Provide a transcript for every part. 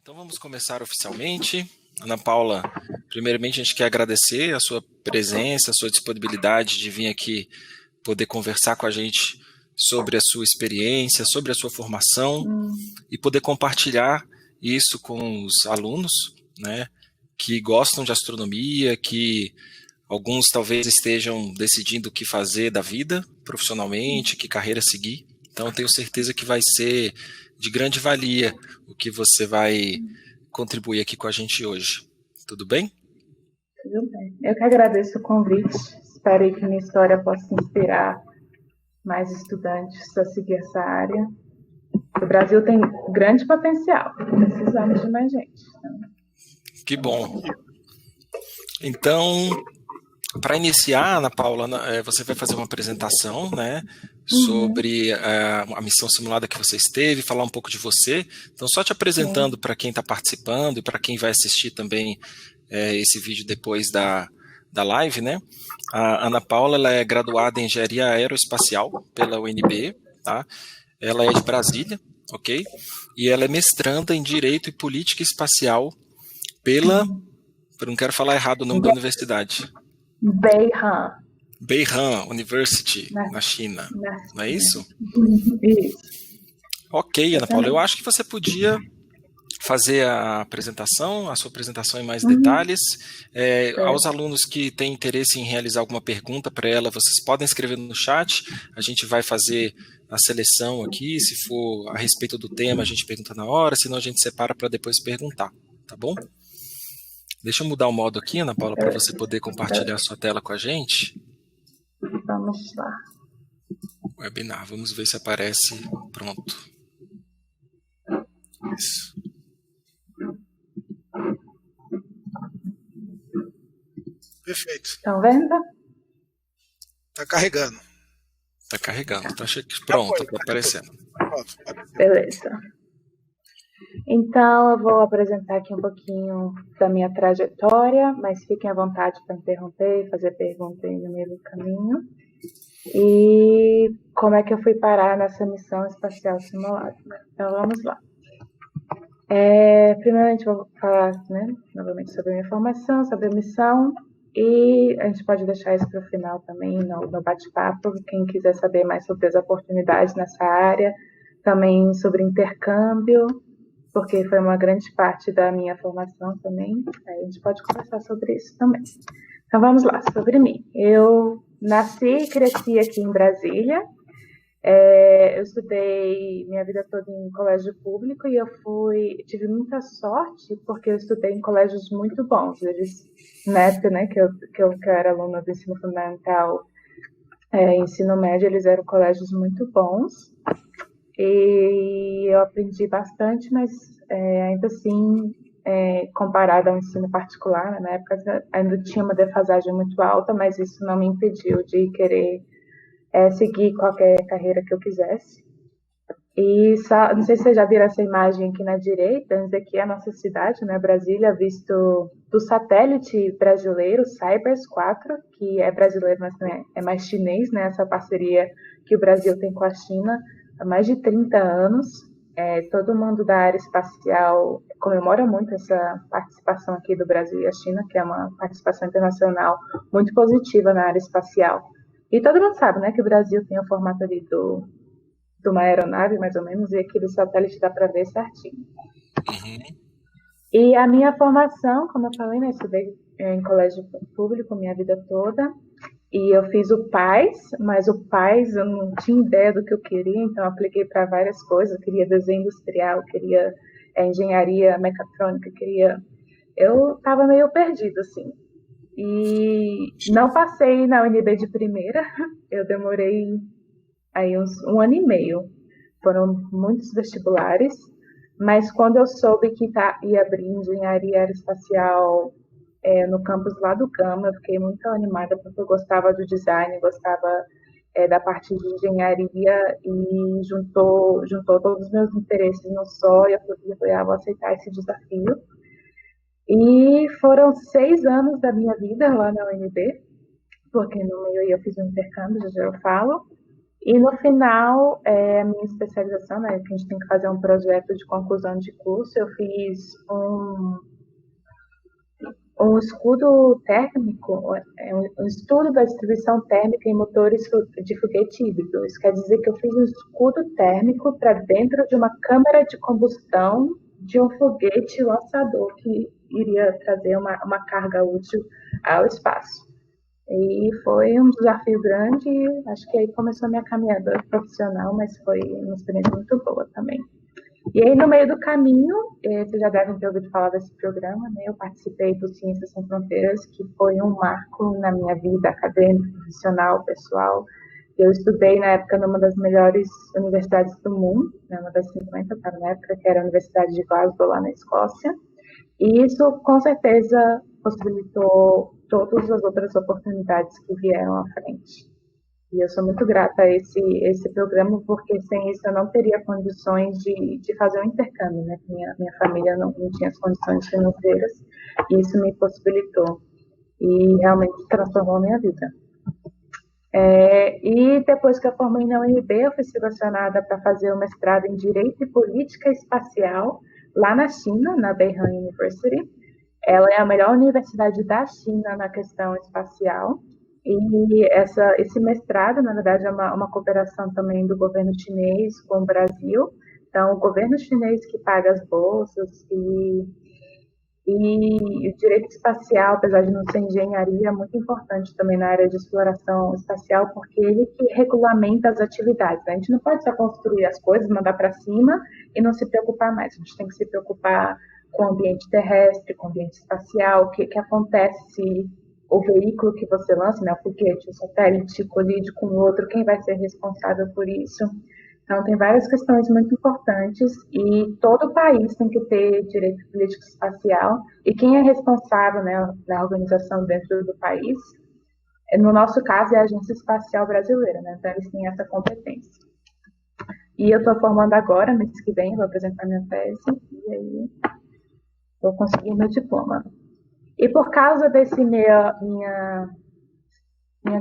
Então vamos começar oficialmente. Ana Paula, primeiramente a gente quer agradecer a sua presença, a sua disponibilidade de vir aqui poder conversar com a gente sobre a sua experiência, sobre a sua formação e poder compartilhar isso com os alunos, né, que gostam de astronomia, que alguns talvez estejam decidindo o que fazer da vida profissionalmente, que carreira seguir. Então eu tenho certeza que vai ser de grande valia o que você vai contribuir aqui com a gente hoje. Tudo bem? Tudo bem. Eu que agradeço o convite. Espero que minha história possa inspirar mais estudantes a seguir essa área. O Brasil tem grande potencial. Precisamos de mais gente. Que bom. Então, para iniciar, Ana Paula, você vai fazer uma apresentação, né, sobre a missão simulada que você esteve, falar um pouco de você. Então, só te apresentando para quem está participando e para quem vai assistir também esse vídeo depois da live, né? A Ana Paula, ela é graduada em Engenharia Aeroespacial pela UNB, tá? Ela é de Brasília, ok? E ela é mestranda em Direito e Política Espacial pela... Eu não quero falar errado o nome da universidade. Beihang University, na China. Não é isso? Isso. Ok, Ana Paula, eu acho que você podia fazer a sua apresentação em mais detalhes. Aos alunos que têm interesse em realizar alguma pergunta para ela, vocês podem escrever no chat, a gente vai fazer a seleção aqui, se for a respeito do tema, a gente pergunta na hora, senão a gente separa para depois perguntar, tá bom? Deixa eu mudar o modo aqui, Ana Paula, para você poder compartilhar a sua tela com a gente. Vamos lá. Webinar, vamos ver se aparece. Pronto. Isso. Perfeito. Estão vendo? Tá carregando. Tá carregando. Tá pronto, tá aparecendo. Pronto. Beleza. Então, eu vou apresentar aqui um pouquinho da minha trajetória, mas fiquem à vontade para interromper e fazer pergunta aí no meio do caminho. E como é que eu fui parar nessa missão espacial simulada. Então, vamos lá. Primeiramente, vou falar, né, novamente sobre a minha formação, sobre a missão, e a gente pode deixar isso para o final também, no bate-papo, quem quiser saber mais sobre as oportunidades nessa área, também sobre intercâmbio, porque foi uma grande parte da minha formação também, aí a gente pode conversar sobre isso também. Então vamos lá, sobre mim. Eu nasci e cresci aqui em Brasília. Eu estudei minha vida toda em colégio público e eu tive muita sorte porque eu estudei em colégios muito bons. Na época, né, que eu era aluna do ensino fundamental, ensino médio, eles eram colégios muito bons e eu aprendi bastante, mas ainda assim, comparado ao ensino particular, né, na época ainda tinha uma defasagem muito alta, mas isso não me impediu de querer seguir qualquer carreira que eu quisesse. E não sei se vocês já viram essa imagem aqui na direita, essa aqui é a nossa cidade, né, Brasília, visto do satélite brasileiro, Cybers 4, que é brasileiro, mas é mais chinês, né, essa parceria que o Brasil tem com a China há mais de 30 anos. Todo mundo da área espacial comemora muito essa participação aqui do Brasil e a China, que é uma participação internacional muito positiva na área espacial. E todo mundo sabe, né, que o Brasil tem o formato ali de uma aeronave, mais ou menos, e aqui do satélite dá para ver certinho. E a minha formação, como eu falei, né, estudei em colégio público minha vida toda, e eu fiz o PAS, mas o PAS eu não tinha ideia do que eu queria, então eu apliquei para várias coisas, eu queria desenho industrial, eu queria engenharia mecatrônica, eu estava meio perdida, assim. E não passei na UNB de primeira, eu demorei aí uns 1 ano e meio. Foram muitos vestibulares, mas quando eu soube que ia abrir engenharia aeroespacial no campus lá do Gama, eu fiquei muito animada porque eu gostava do design, gostava da parte de engenharia e juntou todos os meus interesses no só, e eu falei, vou aceitar esse desafio. E foram 6 anos da minha vida lá na UNB, porque no meio eu fiz um intercâmbio, já eu falo. E no final, a minha especialização, né, que a gente tem que fazer um projeto de conclusão de curso, eu fiz um estudo térmico, um estudo da distribuição térmica em motores de foguete híbrido. Isso quer dizer que eu fiz um estudo térmico para dentro de uma câmara de combustão de um foguete lançador que iria trazer uma carga útil ao espaço. E foi um desafio grande, acho que aí começou a minha caminhada profissional, mas foi uma experiência muito boa também. E aí, no meio do caminho, vocês já devem ter ouvido falar desse programa, né? Eu participei do Ciências Sem Fronteiras, que foi um marco na minha vida acadêmica, profissional, pessoal. Eu estudei, na época, numa das melhores universidades do mundo, né? Uma das 50, para na época, que era a Universidade de Glasgow, lá na Escócia. E isso, com certeza, possibilitou todas as outras oportunidades que vieram à frente. E eu sou muito grata a esse programa, porque sem isso eu não teria condições de fazer um intercâmbio, né? Minha família não tinha as condições financeiras, e isso me possibilitou. E realmente transformou a minha vida. E depois que eu formei na UNB, eu fui selecionada para fazer o mestrado em Direito e Política Espacial, lá na China, na Beihang University. Ela é a melhor universidade da China na questão espacial. E esse mestrado, na verdade, é uma cooperação também do governo chinês com o Brasil. Então, o governo chinês que paga as bolsas e o direito espacial, apesar de não ser engenharia, é muito importante também na área de exploração espacial, porque ele que regulamenta as atividades. Né? A gente não pode só construir as coisas, mandar para cima e não se preocupar mais. A gente tem que se preocupar com o ambiente terrestre, com o ambiente espacial, o que acontece se o veículo que você lança, né, o foguete, o satélite, colide com o outro, quem vai ser responsável por isso? Então, tem várias questões muito importantes e todo país tem que ter direito político espacial e quem é responsável, né, na organização dentro do país, no nosso caso, é a Agência Espacial Brasileira, né, então eles têm essa competência. E eu estou formando agora, mês que vem, vou apresentar minha tese e aí vou conseguir meu diploma. E por causa desse minha meu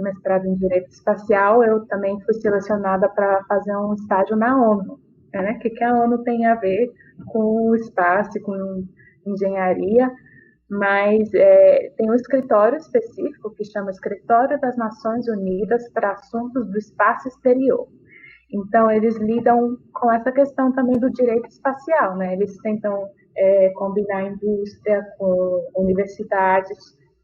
mestrado em Direito Espacial, eu também fui selecionada para fazer um estágio na ONU. Né? O que a ONU tem a ver com o espaço, com engenharia, mas tem um escritório específico que chama Escritório das Nações Unidas para Assuntos do Espaço Exterior. Então, eles lidam com essa questão também do direito espacial, né? Eles tentam combinar a indústria com universidades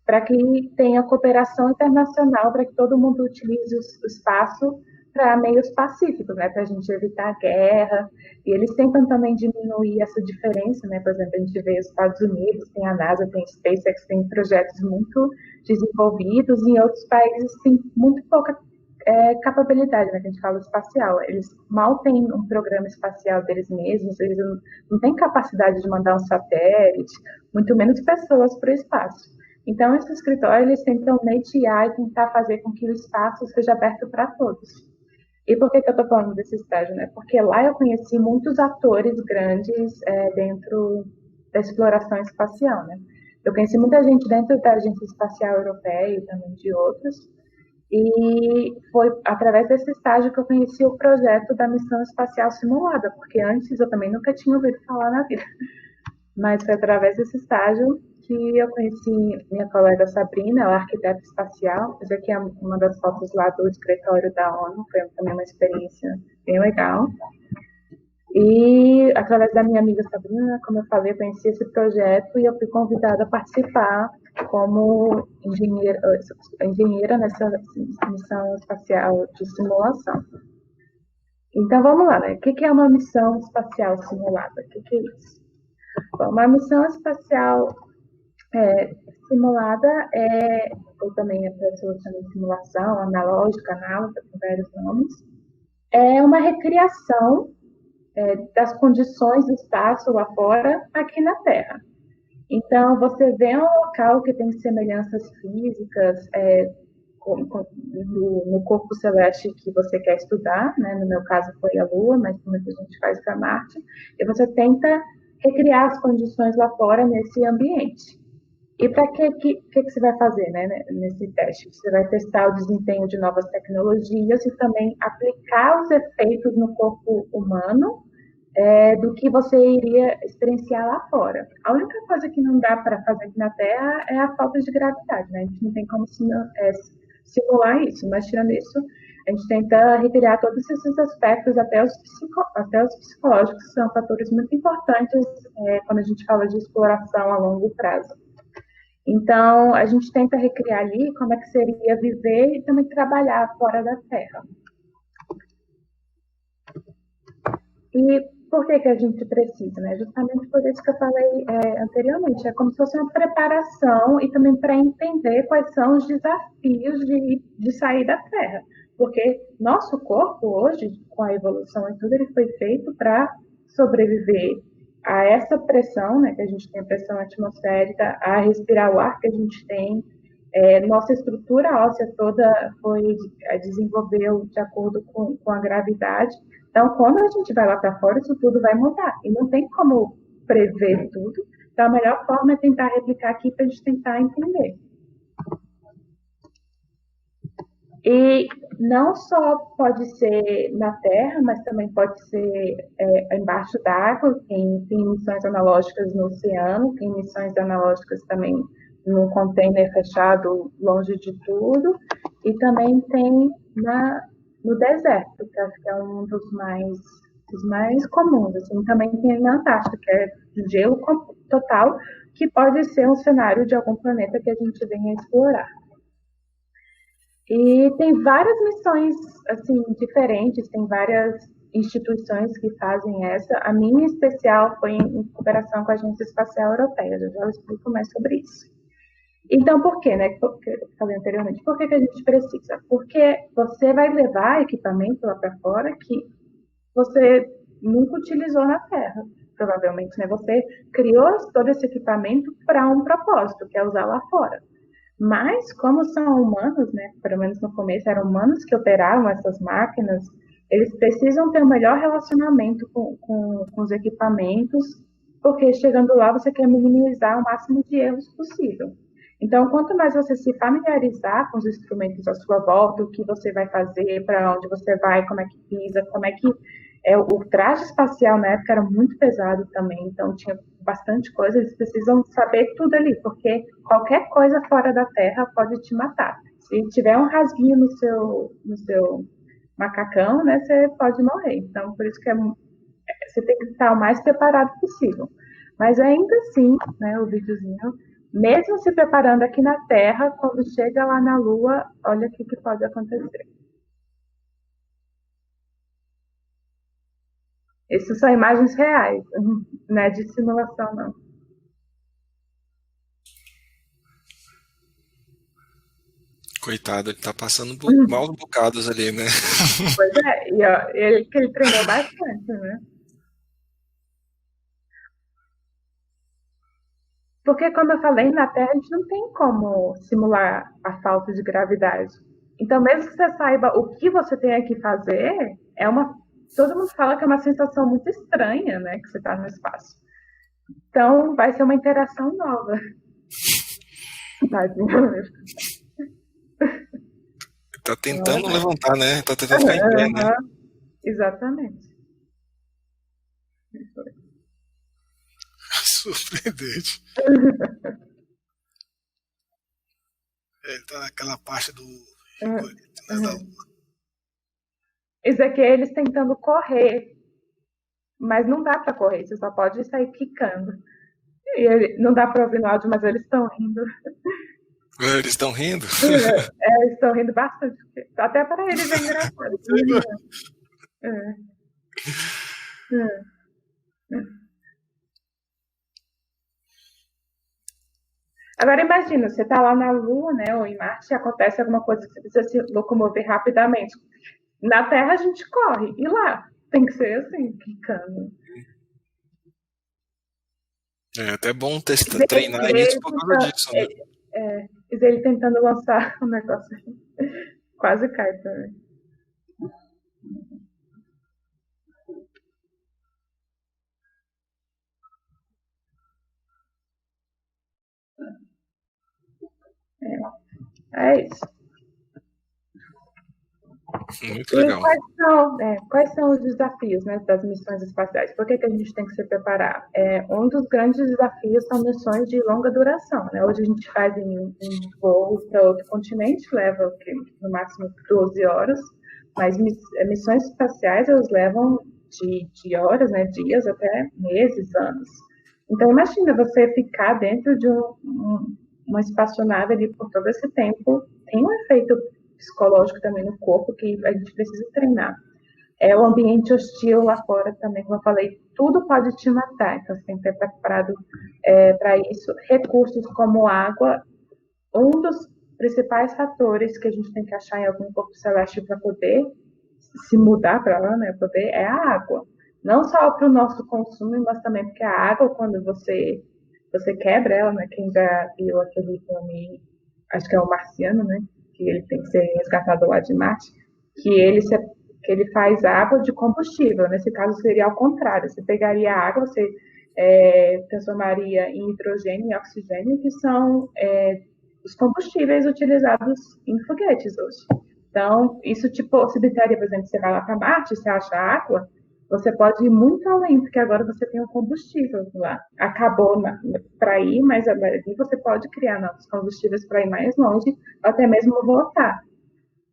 para que tenha cooperação internacional, para que todo mundo utilize o espaço para meios pacíficos, né? Para a gente evitar a guerra. E eles tentam também diminuir essa diferença, né? Por exemplo, a gente vê os Estados Unidos, tem a NASA, tem a SpaceX, tem projetos muito desenvolvidos, e em outros países tem muito pouca capacidade, né, que a gente fala espacial. Eles mal têm um programa espacial deles mesmos, eles não têm capacidade de mandar um satélite, muito menos pessoas para o espaço. Então, esse escritório, eles tentam mediar e tentar fazer com que o espaço seja aberto para todos. E por que eu estou falando desse estágio? Né? Porque lá eu conheci muitos atores grandes dentro da exploração espacial. Né? Eu conheci muita gente dentro da Agência Espacial Europeia e também de outros. E foi através desse estágio que eu conheci o projeto da missão espacial simulada, porque antes eu também nunca tinha ouvido falar na vida. Mas foi através desse estágio que eu conheci minha colega Sabrina, ela é arquiteta espacial. Essa aqui é uma das fotos lá do escritório da ONU, foi também uma experiência bem legal. E através da minha amiga Sabrina, como eu falei, eu conheci esse projeto e eu fui convidada a participar como engenheira nessa missão espacial de simulação. Então vamos lá, né? O que é uma missão espacial simulada? O que é isso? Bom, uma missão espacial simulada ou também a pessoa chama de simulação, analógica, análoga, com vários nomes, é uma recriação das condições do espaço lá fora, aqui na Terra. Então, você vê um local que tem semelhanças físicas no corpo celeste que você quer estudar, né? No meu caso foi a Lua, mas muita gente faz para Marte, e você tenta recriar as condições lá fora nesse ambiente. E para que você vai fazer, né, nesse teste? Você vai testar o desempenho de novas tecnologias e também aplicar os efeitos no corpo humano do que você iria experienciar lá fora. A única coisa que não dá para fazer aqui na Terra é a falta de gravidade, né? A gente não tem como simular isso, mas tirando isso, a gente tenta recriar todos esses aspectos, até os psicológicos, que são fatores muito importantes quando a gente fala de exploração a longo prazo. Então, a gente tenta recriar ali como é que seria viver e também trabalhar fora da Terra. E por que a gente precisa, né? Justamente por isso que eu falei anteriormente. É como se fosse uma preparação e também para entender quais são os desafios de sair da Terra. Porque nosso corpo hoje, com a evolução e tudo, ele foi feito para sobreviver a essa pressão, né? Que a gente tem, a pressão atmosférica, a respirar o ar que a gente tem. Nossa estrutura óssea toda desenvolveu de acordo com a gravidade. Então, quando a gente vai lá para fora, isso tudo vai mudar. E não tem como prever tudo. Então, a melhor forma é tentar replicar aqui para a gente tentar entender. E não só pode ser na Terra, mas também pode ser embaixo d'água. Tem missões analógicas no oceano, tem missões analógicas também num container fechado, longe de tudo. E também tem no deserto, que acho que é um dos mais comuns. Assim. Também tem na Antártica, que é gelo total, que pode ser um cenário de algum planeta que a gente venha explorar. E tem várias missões assim diferentes, tem várias instituições que fazem essa. A minha em especial foi em cooperação com a Agência Espacial Europeia. Eu já explico mais sobre isso. Então, por quê, né? Porque eu falei anteriormente, por que a gente precisa? Porque você vai levar equipamento lá para fora que você nunca utilizou na Terra, provavelmente, né? Você criou todo esse equipamento para um propósito, que é usar lá fora. Mas, como são humanos, né? Pelo menos no começo eram humanos que operavam essas máquinas, eles precisam ter um melhor relacionamento com os equipamentos, porque chegando lá você quer minimizar o máximo de erros possível. Então, quanto mais você se familiarizar com os instrumentos à sua volta, o que você vai fazer, para onde você vai, como é que pisa, como é que o traje espacial na época era muito pesado também, então tinha bastante coisa, eles precisam saber tudo ali, porque qualquer coisa fora da Terra pode te matar. Se tiver um rasguinho no seu macacão, né, você pode morrer. Então, por isso que você tem que estar o mais preparado possível. Mas ainda assim, né, o videozinho, mesmo se preparando aqui na Terra, quando chega lá na Lua, olha o que pode acontecer. Essas são imagens reais, não é de simulação, não. Coitado, ele tá passando maus bocados ali, né? Pois é, e ó, ele treinou bastante, né? Porque, como eu falei, na Terra a gente não tem como simular a falta de gravidade. Então, mesmo que você saiba o que você tem que fazer, todo mundo fala que é uma sensação muito estranha, né? Que você está no espaço. Então, vai ser uma interação nova. Tá tentando levantar, né? Tá tentando ficar em pé, né? Exatamente. Surpreendente. Ele tá naquela parte do né, da Lua. Isso aqui é eles tentando correr, mas não dá para correr, você só pode sair quicando. Não dá para ouvir no áudio, mas eles estão rindo. Eles estão rindo? Eles estão rindo bastante. Até para eles é engraçado. Agora imagina, você está lá na Lua, né, ou em Marte, e acontece alguma coisa que você precisa se locomover rapidamente. Na Terra a gente corre, e lá tem que ser assim, quicando. É até bom treinar isso por causa disso, né? Ele tentando lançar o negócio. Quase cai também. É isso. Muito legal. Quais são os desafios, né, das missões espaciais? Por que a gente tem que se preparar? Um dos grandes desafios são missões de longa duração. Né? Hoje a gente faz um voo para outro continente, leva no máximo 12 horas, mas missões espaciais elas levam de horas, né, dias até meses, anos. Então imagina você ficar dentro de uma espaçonave ali por todo esse tempo, tem um efeito psicológico também no corpo que a gente precisa treinar. O ambiente hostil lá fora também, como eu falei, tudo pode te matar, então você tem que estar preparado para isso. Recursos como água, um dos principais fatores que a gente tem que achar em algum corpo celeste para poder se mudar para lá, né, é a água. Não só para o nosso consumo, mas também porque a água, quando você quebra ela, né, quem já viu aquele filme, acho que é o Marciano, né, que ele tem que ser resgatado lá de Marte, que ele faz água de combustível. Nesse caso seria ao contrário, você pegaria a água, você transformaria em hidrogênio e oxigênio, que são os combustíveis utilizados em foguetes hoje. Então, isso te possibilitaria, por exemplo, você vai lá para Marte, você acha água, você pode ir muito além, porque agora você tem um combustível lá. Acabou para ir, mas ali você pode criar novos combustíveis para ir mais longe, ou até mesmo voltar.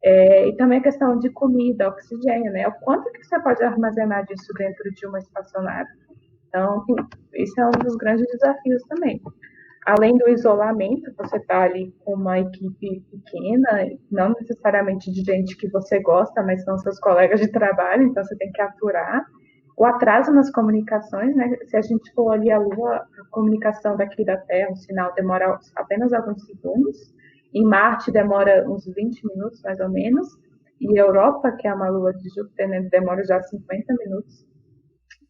E também a questão de comida, oxigênio, né? O quanto que você pode armazenar disso dentro de uma espaçonave? Então, isso é um dos grandes desafios também. Além do isolamento, você está ali com uma equipe pequena, não necessariamente de gente que você gosta, mas são seus colegas de trabalho, então você tem que aturar. O atraso nas comunicações, né? Se a gente for ali à Lua, a comunicação daqui da Terra, o sinal demora apenas alguns segundos. Em Marte demora uns 20 minutos, mais ou menos. E Europa, que é uma lua de Júpiter, né, demora já 50 minutos.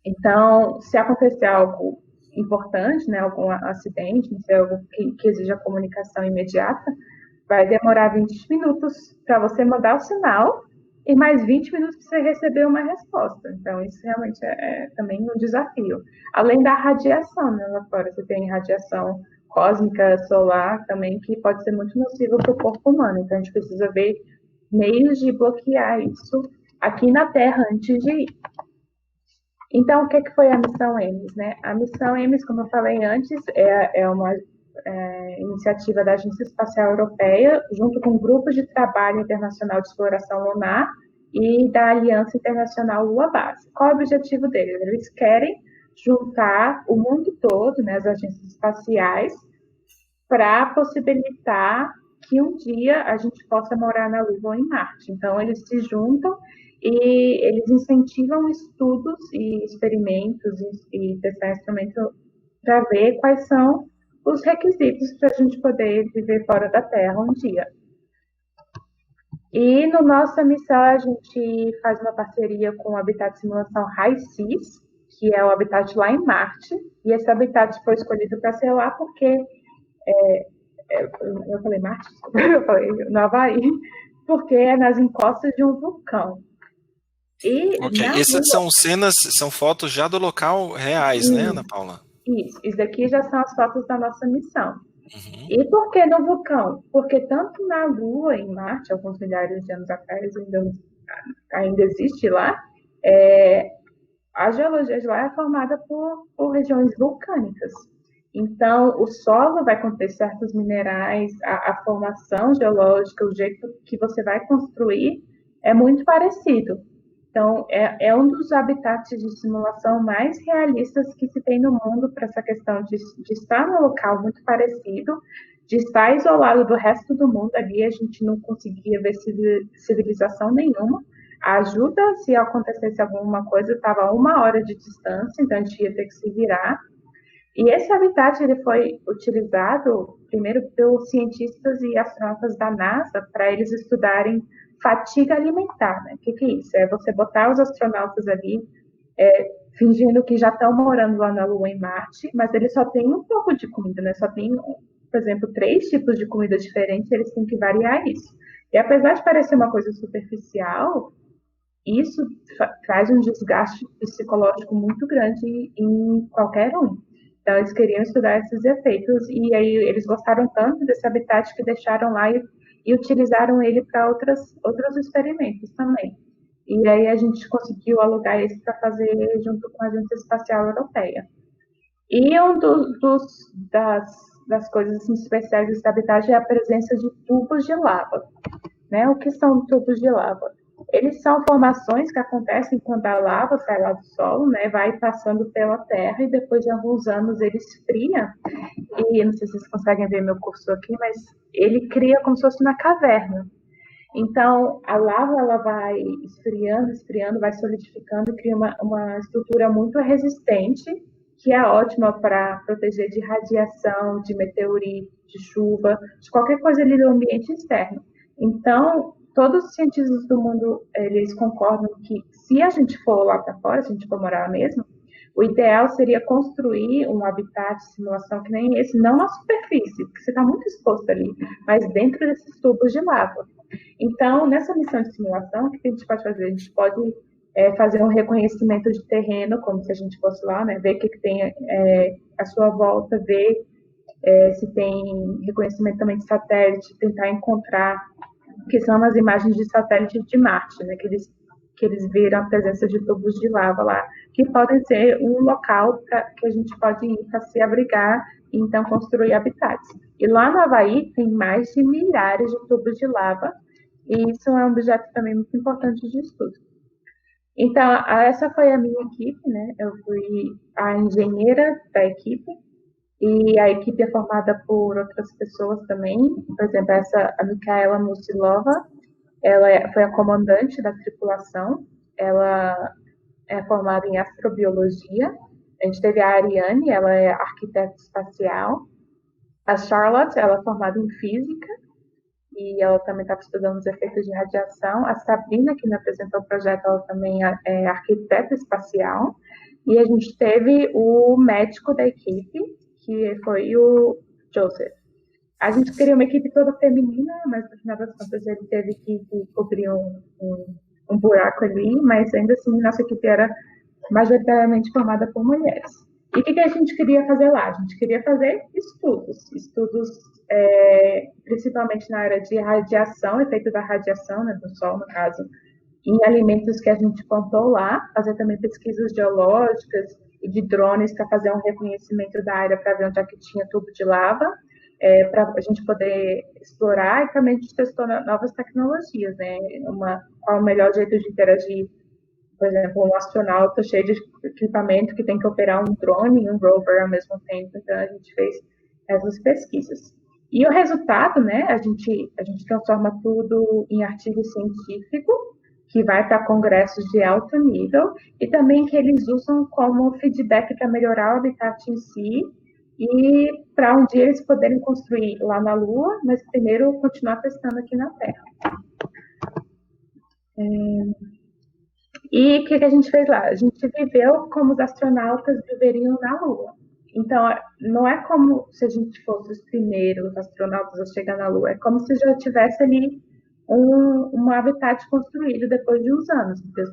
Então, se acontecer algo importante, né, algum acidente, se é algo que exija comunicação imediata, vai demorar 20 minutos para você mandar o sinal e mais 20 minutos para você receber uma resposta. Então, isso realmente é também um desafio. Além da radiação, né, lá fora você tem radiação cósmica, solar também, que pode ser muito nociva para o corpo humano. Então, a gente precisa ver meios de bloquear isso aqui na Terra antes de ir. Então, o que foi a missão EMES, né? A missão EMES, como eu falei antes, é uma iniciativa da Agência Espacial Europeia, junto com grupos de trabalho internacional de exploração lunar e da Aliança Internacional Lua Base. Qual é o objetivo deles? Eles querem juntar o mundo todo, né, as agências espaciais, para possibilitar que um dia a gente possa morar na Lua ou em Marte. Então, eles se juntam e eles incentivam estudos e experimentos e testar instrumento para ver quais são os requisitos para a gente poder viver fora da Terra um dia. E no nossa missão a gente faz uma parceria com o Habitat Simulação HiSeas, que é o habitat lá em Marte, e esse habitat foi escolhido para ser lá porque eu falei Marte? Eu falei no Havaí, porque é nas encostas de um vulcão. Ok, essas são cenas, são fotos já do local reais, né, Ana Paula? Isso daqui já são as fotos da nossa missão. Uhum. E por que no vulcão? Porque tanto na Lua e em Marte, alguns milhares de anos atrás, ainda existe lá, a geologia de lá é formada por regiões vulcânicas. Então, o solo vai conter certos minerais, a formação geológica, o jeito que você vai construir é muito parecido. Então, é um dos habitats de simulação mais realistas que se tem no mundo para essa questão de estar num local muito parecido, de estar isolado do resto do mundo. Ali a gente não conseguia ver civilização nenhuma. A ajuda, se acontecesse alguma coisa, estava a 1 hora de distância, então a gente ia ter que se virar. E esse habitat ele foi utilizado primeiro pelos cientistas e astronautas da NASA para eles estudarem fatiga alimentar, né? O que é isso? É você botar os astronautas ali fingindo que já estão morando lá na Lua e Marte, mas eles só têm um pouco de comida, né? Só tem, por exemplo, 3 tipos de comida diferentes, eles têm que variar isso. E apesar de parecer uma coisa superficial, isso traz um desgaste psicológico muito grande em qualquer um. Então, eles queriam estudar esses efeitos e aí eles gostaram tanto desse habitat que deixaram lá e utilizaram ele para outros experimentos também. E aí a gente conseguiu alugar esse para fazer junto com a Agência Espacial Europeia. E das coisas assim, especiais desse habitat é a presença de tubos de lava. Né? O que são tubos de lava? Eles são formações que acontecem quando a lava sai lá do solo, né? Vai passando pela terra e depois de alguns anos ele esfria. E não sei se vocês conseguem ver meu cursor aqui, mas ele cria como se fosse uma caverna. Então, a lava ela vai esfriando, vai solidificando e cria uma estrutura muito resistente, que é ótima para proteger de radiação, de meteorito, de chuva, de qualquer coisa ali do ambiente externo. Então, todos os cientistas do mundo, eles concordam que se a gente for lá para fora, se a gente for morar mesmo, o ideal seria construir um habitat de simulação que nem esse, não na superfície, porque você está muito exposto ali, mas dentro desses tubos de lava. Então, nessa missão de simulação, o que a gente pode fazer? A gente pode fazer um reconhecimento de terreno, como se a gente fosse lá, né? Ver o que tem à sua volta, ver se tem reconhecimento também de satélite, tentar encontrar, que são as imagens de satélite de Marte, né? Que eles viram a presença de tubos de lava lá, que podem ser um local que a gente pode ir para se abrigar e então construir habitats. E lá no Havaí tem mais de milhares de tubos de lava, e isso é um objeto também muito importante de estudo. Então, essa foi a minha equipe, né? Eu fui a engenheira da equipe, e a equipe é formada por outras pessoas também. Por exemplo, a Micaela Musilova, ela foi a comandante da tripulação, ela é formada em astrobiologia. A gente teve a Ariane, ela é arquiteta espacial. A Charlotte, ela é formada em física, e ela também estava estudando os efeitos de radiação. A Sabrina, que me apresentou o projeto, ela também é arquiteta espacial. E a gente teve o médico da equipe, que foi o Joseph. A gente queria uma equipe toda feminina, mas no final das contas ele teve que cobrir um buraco ali, mas ainda assim nossa equipe era majoritariamente formada por mulheres. E o que a gente queria fazer lá? A gente queria fazer estudos principalmente na área de radiação, efeito da radiação, né, do Sol, no caso, em alimentos que a gente plantou lá, fazer também pesquisas geológicas e de drones para fazer um reconhecimento da área para ver onde é que tinha tubo de lava, para a gente poder explorar, e também a gente testou novas tecnologias, né? Qual o melhor jeito de interagir, por exemplo, um astronauta cheio de equipamento que tem que operar um drone e um rover ao mesmo tempo. Então a gente fez essas pesquisas. E o resultado, né? A gente transforma tudo em artigo científico, que vai para congressos de alto nível, e também que eles usam como feedback para melhorar o habitat em si, e para um dia eles poderem construir lá na Lua, mas primeiro continuar testando aqui na Terra. E o que a gente fez lá? A gente viveu como os astronautas viveriam na Lua. Então, não é como se a gente fosse os primeiros astronautas a chegar na Lua, é como se já tivesse ali um habitat construído depois de uns anos. Então,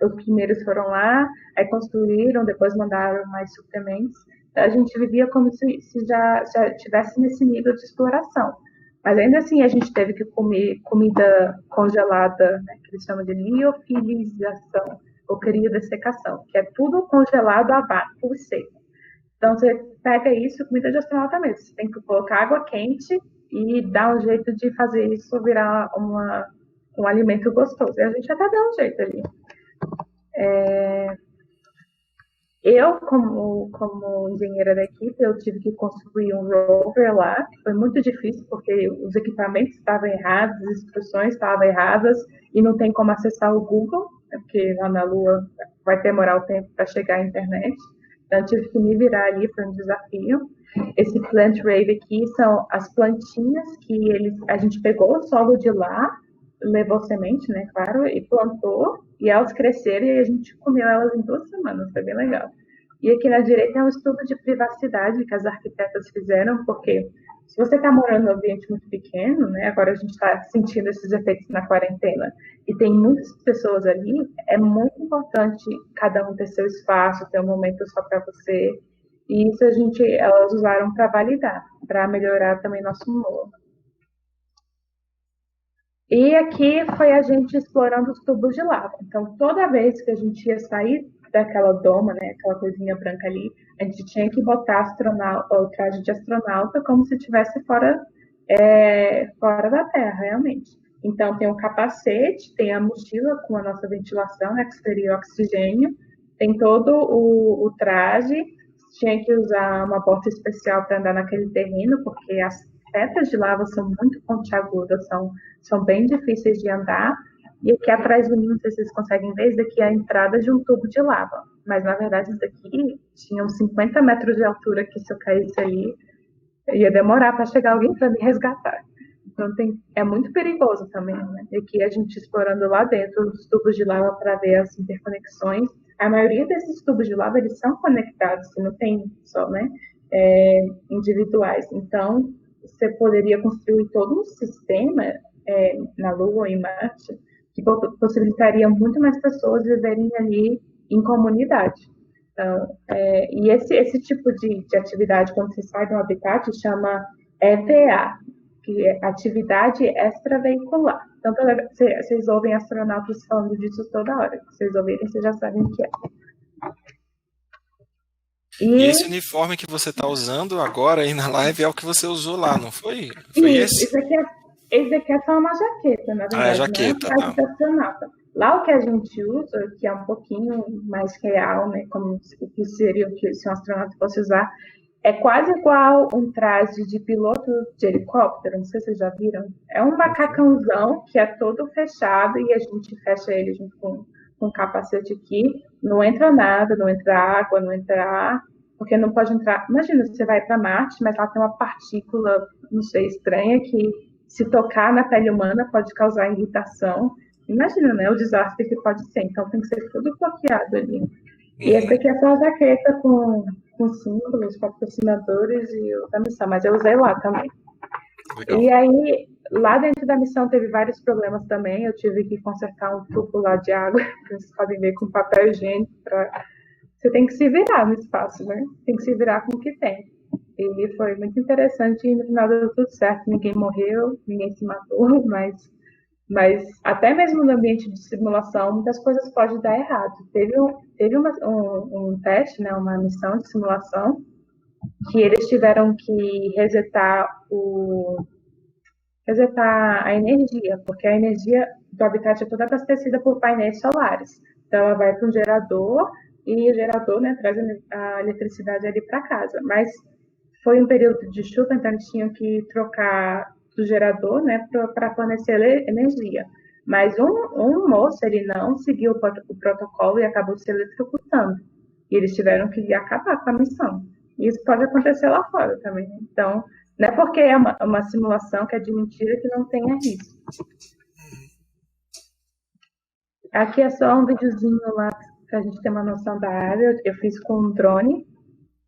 os primeiros foram lá, aí construíram, depois mandaram mais suplementos. Então, a gente vivia como se já tivesse nesse nível de exploração. Mas ainda assim, a gente teve que comer comida congelada, né, que eles chamam de liofilização, ou criodessecação, que é tudo congelado a vácuo e seco. Então, você pega isso, comida de astronauta mesmo. Você tem que colocar água quente e dar um jeito de fazer isso virar um alimento gostoso. E a gente até deu um jeito ali. Eu, como engenheira da equipe, eu tive que construir um rover lá, que foi muito difícil, porque os equipamentos estavam errados, as instruções estavam erradas, e não tem como acessar o Google, né, porque lá na Lua vai demorar o tempo para chegar à internet. Então, eu tive que me virar ali, foi um desafio. Esse plant rave aqui são as plantinhas que a gente pegou o solo de lá, levou semente, né, claro, e plantou, e elas cresceram e a gente comeu elas em 2 semanas, foi bem legal. E aqui na direita é um estudo de privacidade que as arquitetas fizeram, porque se você está morando num ambiente muito pequeno, né, agora a gente está sentindo esses efeitos na quarentena, e tem muitas pessoas ali, é muito importante cada um ter seu espaço, ter um momento só para você, e isso elas usaram para validar, para melhorar também nosso humor. E aqui foi a gente explorando os tubos de lava. Então, toda vez que a gente ia sair daquela doma, né, aquela coisinha branca ali, a gente tinha que botar o traje de astronauta como se estivesse fora da Terra, realmente. Então, tem o capacete, tem a mochila com a nossa ventilação, né, que seria oxigênio, tem todo o traje, tinha que usar uma bota especial para andar naquele terreno, porque as pedras de lava são muito pontiagudas, são bem difíceis de andar. E aqui atrás do mim, não sei se vocês conseguem ver, isso daqui é a entrada de um tubo de lava. Mas, na verdade, isso daqui tinha uns 50 metros de altura, que se eu caísse ali, ia demorar para chegar alguém para me resgatar. Então, é muito perigoso também, né? E aqui a gente explorando lá dentro os tubos de lava para ver as interconexões. A maioria desses tubos de lava, eles são conectados, não tem só, né, individuais. Então, você poderia construir todo um sistema na Lua ou em Marte que possibilitaria muito mais pessoas viverem ali em comunidade. Então, e esse tipo de atividade, quando você sai de um habitat, chama EVA, que é atividade extraveicular. Então, vocês ouvem astronautas falando disso toda hora. Se vocês ouvirem, vocês já sabem o que é. E esse uniforme que você está usando agora aí na live é o que você usou lá, não foi? Foi esse? Esse aqui é só uma jaqueta, na verdade. Ah, é jaqueta, não é um traje de astronauta. Lá o que a gente usa, que é um pouquinho mais real, né, como o que seria o que se um astronauta fosse usar, é quase igual um traje de piloto de helicóptero, não sei se vocês já viram. É um macacãozão que é todo fechado e a gente fecha ele junto com um capacete aqui. Não entra nada, não entra água, não entra ar, porque não pode entrar. Imagina, você vai para Marte, mas lá tem uma partícula, não sei, estranha, que se tocar na pele humana pode causar irritação. Imagina, né, o desastre que pode ser. Então tem que ser tudo bloqueado ali. E esse aqui é só a jaqueta com símbolos, patrocinadores e outra missão, mas eu usei lá também. Legal. E aí, lá dentro da missão teve vários problemas também. Eu tive que consertar um tubo lá de água, que vocês podem ver, com papel higiênico. Você tem que se virar no espaço, né? Tem que se virar com o que tem. E foi muito interessante e no final deu tudo certo. Ninguém morreu, ninguém se matou, mas até mesmo no ambiente de simulação, muitas coisas podem dar errado. Teve um teste, né, uma missão de simulação, que eles tiveram que resetar a energia, porque a energia do habitat é toda abastecida por painéis solares. Então, ela vai para um gerador e o gerador, né, traz a eletricidade ali para casa. Mas foi um período de chuva, então eles tinham que trocar do gerador, né, para fornecer energia. Mas um moço, ele não seguiu o protocolo e acabou se eletrocutando. E eles tiveram que acabar com a missão. E isso pode acontecer lá fora também. Então, não é porque é uma simulação que é de mentira que não tenha risco. Aqui é só um videozinho lá para a gente ter uma noção da área. Eu fiz com um drone,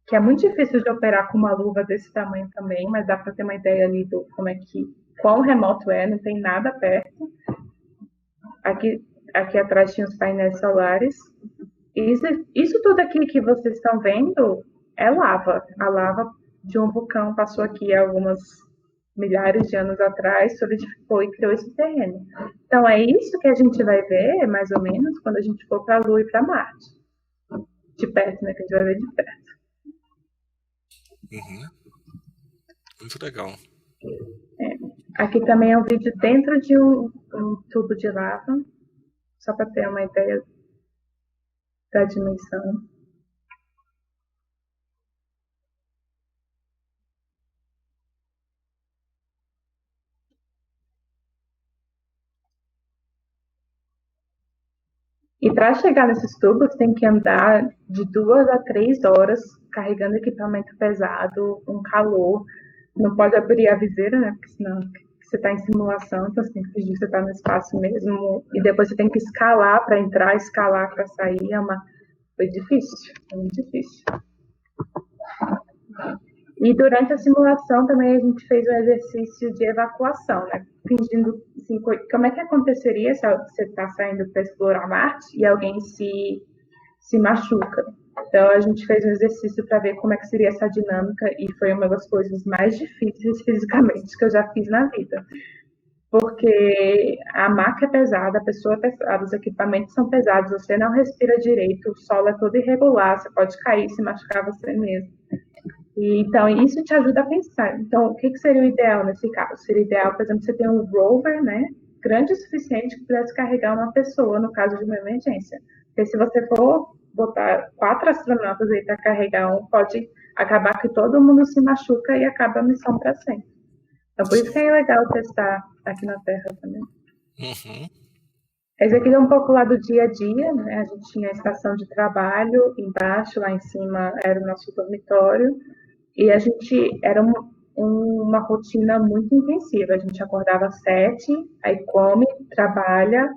que é muito difícil de operar com uma luva desse tamanho também, mas dá para ter uma ideia ali do quão remoto é, não tem nada perto. Aqui atrás tinha os painéis solares. Isso tudo aqui que vocês estão vendo é lava. A lava de um vulcão passou aqui há algumas milhares de anos atrás, solidificou e criou esse terreno. Então é isso que a gente vai ver, mais ou menos, quando a gente for para a Lua e para Marte. De perto, né? Que a gente vai ver de perto. Uhum. Muito legal. Aqui também é um vídeo dentro de um tubo de lava, só para ter uma ideia da dimensão. E para chegar nesses tubos, tem que andar de 2 a 3 horas carregando equipamento pesado, um calor. Não pode abrir a viseira, né? Porque senão você está em simulação, então você tem que fingir que você está no espaço mesmo. E depois você tem que escalar para entrar, escalar para sair. Foi difícil, foi muito difícil. E durante a simulação também a gente fez um exercício de evacuação, né? Fingindo, assim, como é que aconteceria se você está saindo para explorar Marte e alguém se machuca. Então a gente fez um exercício para ver como é que seria essa dinâmica e foi uma das coisas mais difíceis fisicamente que eu já fiz na vida. porque a maca é pesada, a pessoa é pesada, os equipamentos são pesados, você não respira direito, o solo é todo irregular, você pode cair, se machucar você mesmo. E, então, isso te ajuda a pensar. Então, o que seria o ideal nesse caso? Seria ideal, por exemplo, você ter um rover, né, grande o suficiente que pudesse carregar uma pessoa no caso de uma emergência. Porque se você for botar 4 astronautas aí para carregar um, pode acabar que todo mundo se machuca e acaba a missão para sempre. Então, por isso que é legal testar aqui na Terra também. Uhum. Esse aqui é um pouco lá do dia a dia, né? A gente tinha a estação de trabalho, embaixo, lá em cima, era o nosso dormitório. E a gente, era uma rotina muito intensiva. A gente acordava às 7, aí come, trabalha.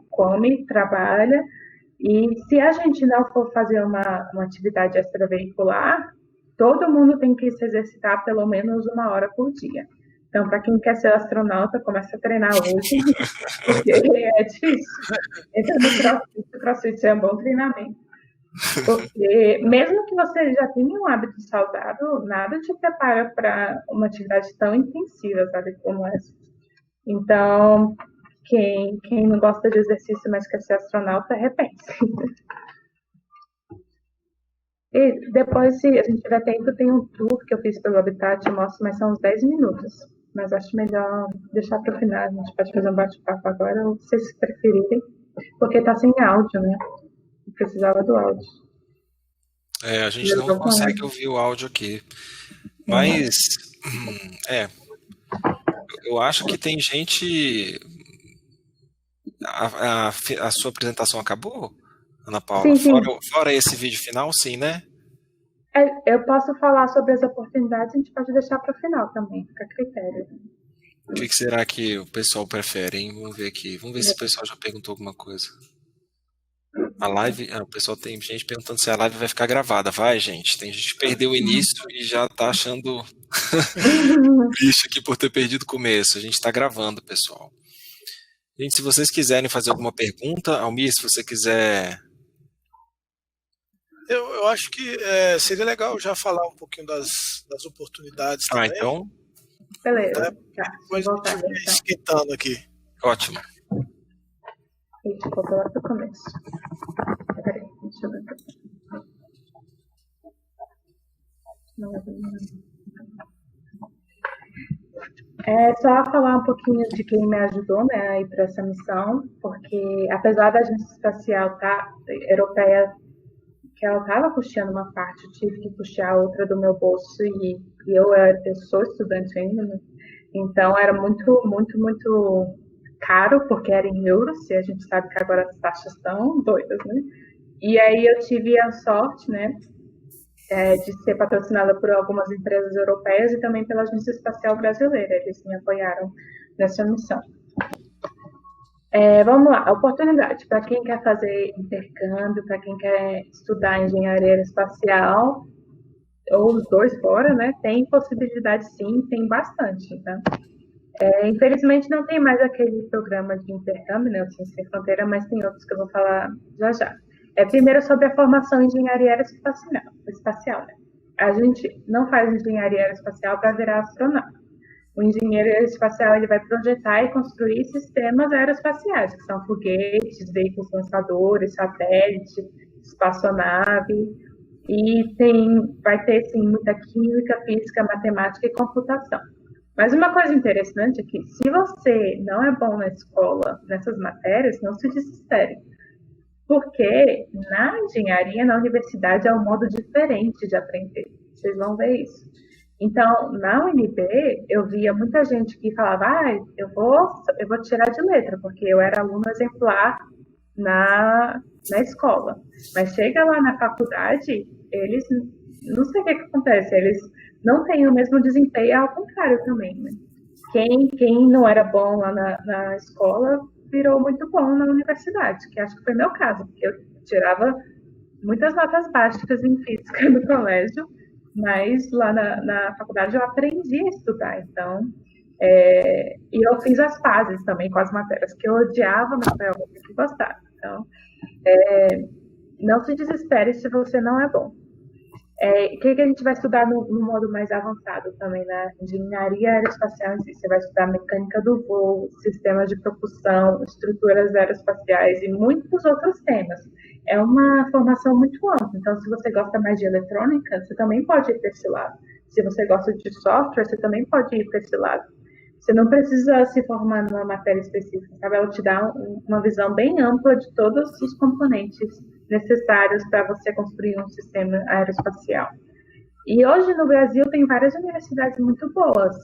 E se a gente não for fazer uma atividade extraveicular, todo mundo tem que se exercitar pelo menos 1 hora por dia. Então, para quem quer ser astronauta, começa a treinar hoje, porque é difícil. Entra no CrossFit, o CrossFit é um bom treinamento. Porque mesmo que você já tenha um hábito saudável, nada te prepara para uma atividade tão intensiva, sabe, como essa. Então, quem não gosta de exercício, mas quer ser astronauta, repense. E depois, se a gente tiver tempo, tem um tour que eu fiz pelo Habitat, eu mostro, mas são uns 10 minutos. Mas acho melhor deixar para o final, a gente pode fazer um bate-papo agora, ou se vocês preferirem, porque tá sem áudio, né? Eu precisava do áudio. A gente não consegue ouvir o áudio aqui. Mas, eu acho que tem gente... A sua apresentação acabou, Ana Paula? Sim. Fora esse vídeo final, sim, né? Eu posso falar sobre as oportunidades, a gente pode deixar para o final também, fica a critério. O que será que o pessoal prefere, hein? Vamos ver aqui. Vamos ver se o pessoal já perguntou alguma coisa. A live... o pessoal tem gente perguntando se a live vai ficar gravada. Vai, gente. Tem gente que perdeu o início e já tá achando bicho aqui por ter perdido o começo. A gente tá gravando, pessoal. Gente, se vocês quiserem fazer alguma pergunta, Almir, se você quiser... Eu acho que seria legal já falar um pouquinho das oportunidades também. Então. Beleza. Depois a gente vai esquentando aqui. Ótimo. Ixi, voltou lá pro começo. Peraí, deixa eu ver. Só falar um pouquinho de quem me ajudou, né, a ir para essa missão, porque apesar da agência espacial europeia, que ela estava custeando uma parte, eu tive que custear outra do meu bolso e eu sou estudante ainda, né? Então era muito, muito, muito caro, porque era em euros, e a gente sabe que agora as taxas estão doidas, né? E aí eu tive a sorte, né, de ser patrocinada por algumas empresas europeias e também pela Agência Espacial Brasileira. Eles me apoiaram nessa missão. Vamos lá, oportunidade para quem quer fazer intercâmbio, para quem quer estudar engenharia aeroespacial, ou os dois fora, né? Tem possibilidade sim, tem bastante, tá? Infelizmente não tem mais aquele programa de intercâmbio, né, o Ciência Sem Fronteira, mas tem outros que eu vou falar já. Primeiro sobre a formação em engenharia aeroespacial, né? A gente não faz engenharia aeroespacial para virar astronauta. O engenheiro aeroespacial ele vai projetar e construir sistemas aeroespaciais, que são foguetes, veículos lançadores, satélite, espaçonave, e vai ter sim muita química, física, matemática e computação. Mas uma coisa interessante é que se você não é bom na escola, nessas matérias, não se desespere. Porque na engenharia, na universidade, é um modo diferente de aprender. Vocês vão ver isso. Então, na UNB, eu via muita gente que falava, eu vou tirar de letra, porque eu era aluno exemplar na escola. Mas chega lá na faculdade, eles, não sei o que acontece, eles não têm o mesmo desempenho, ao contrário também, né? Quem não era bom lá na escola, virou muito bom na universidade, que acho que foi meu caso, porque eu tirava muitas notas básicas em física no colégio, mas lá na faculdade eu aprendi a estudar, então, e eu fiz as fases também com as matérias que eu odiava, mas foi algo que eu gostava. Então, não se desespere se você não é bom. O que a gente vai estudar no modo mais avançado também, na engenharia aeroespacial em si? Você vai estudar mecânica do voo, sistemas de propulsão, estruturas aeroespaciais e muitos outros temas. É uma formação muito ampla, então se você gosta mais de eletrônica, você também pode ir para esse lado. Se você gosta de software, você também pode ir para esse lado. Você não precisa se formar numa matéria específica, sabe? Ela te dá uma visão bem ampla de todos os componentes necessários para você construir um sistema aeroespacial. E hoje no Brasil tem várias universidades muito boas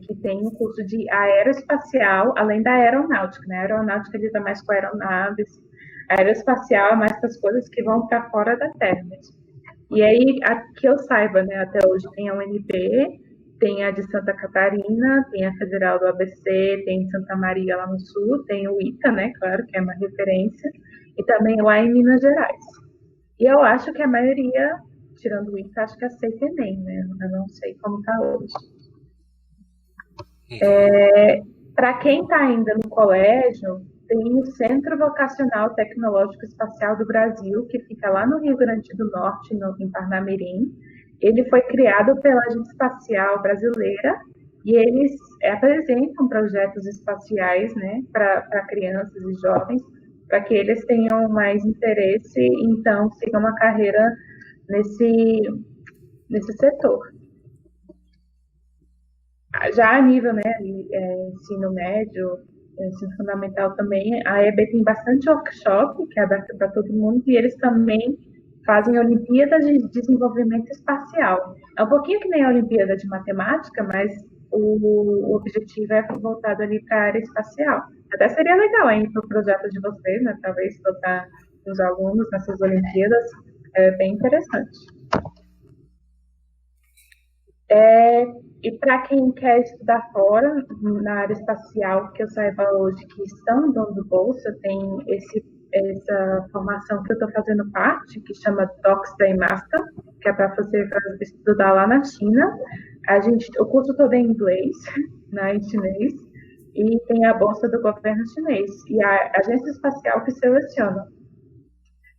que tem um curso de aeroespacial, além da aeronáutica, né? A aeronáutica lida mais com aeronaves, a aeroespacial é mais para as coisas que vão para fora da Terra mesmo. E aí, que eu saiba, né, até hoje tem a UNB, tem a de Santa Catarina, tem a Federal do ABC, tem Santa Maria lá no Sul, tem o ITA, né, claro, que é uma referência, e também lá em Minas Gerais. E eu acho que a maioria, tirando o ITA, acho que aceita ENEM, né, eu não sei como está hoje. Para quem está ainda no colégio, tem o Centro Vocacional Tecnológico Espacial do Brasil, que fica lá no Rio Grande do Norte, em Parnamirim. Ele foi criado pela Agência Espacial Brasileira e eles apresentam projetos espaciais, né, para crianças e jovens, para que eles tenham mais interesse e então sigam uma carreira nesse setor. Já a nível, né, ensino médio, ensino fundamental também, a EB tem bastante workshop, que é aberto para todo mundo, e eles também fazem Olimpíadas de Desenvolvimento Espacial. É um pouquinho que nem a Olimpíada de Matemática, mas o objetivo é voltado ali para a área espacial. Até seria legal, hein, para o projeto de vocês, né, talvez botar os alunos nessas Olimpíadas, é bem interessante. E para quem quer estudar fora, na área espacial, que eu saiba hoje que estão dando bolsa, tem essa formação que eu estou fazendo parte, que chama Docs Day Master, que é para você estudar lá na China. O curso todo é em inglês, né, em chinês, e tem a bolsa do governo chinês, e a agência espacial que seleciona.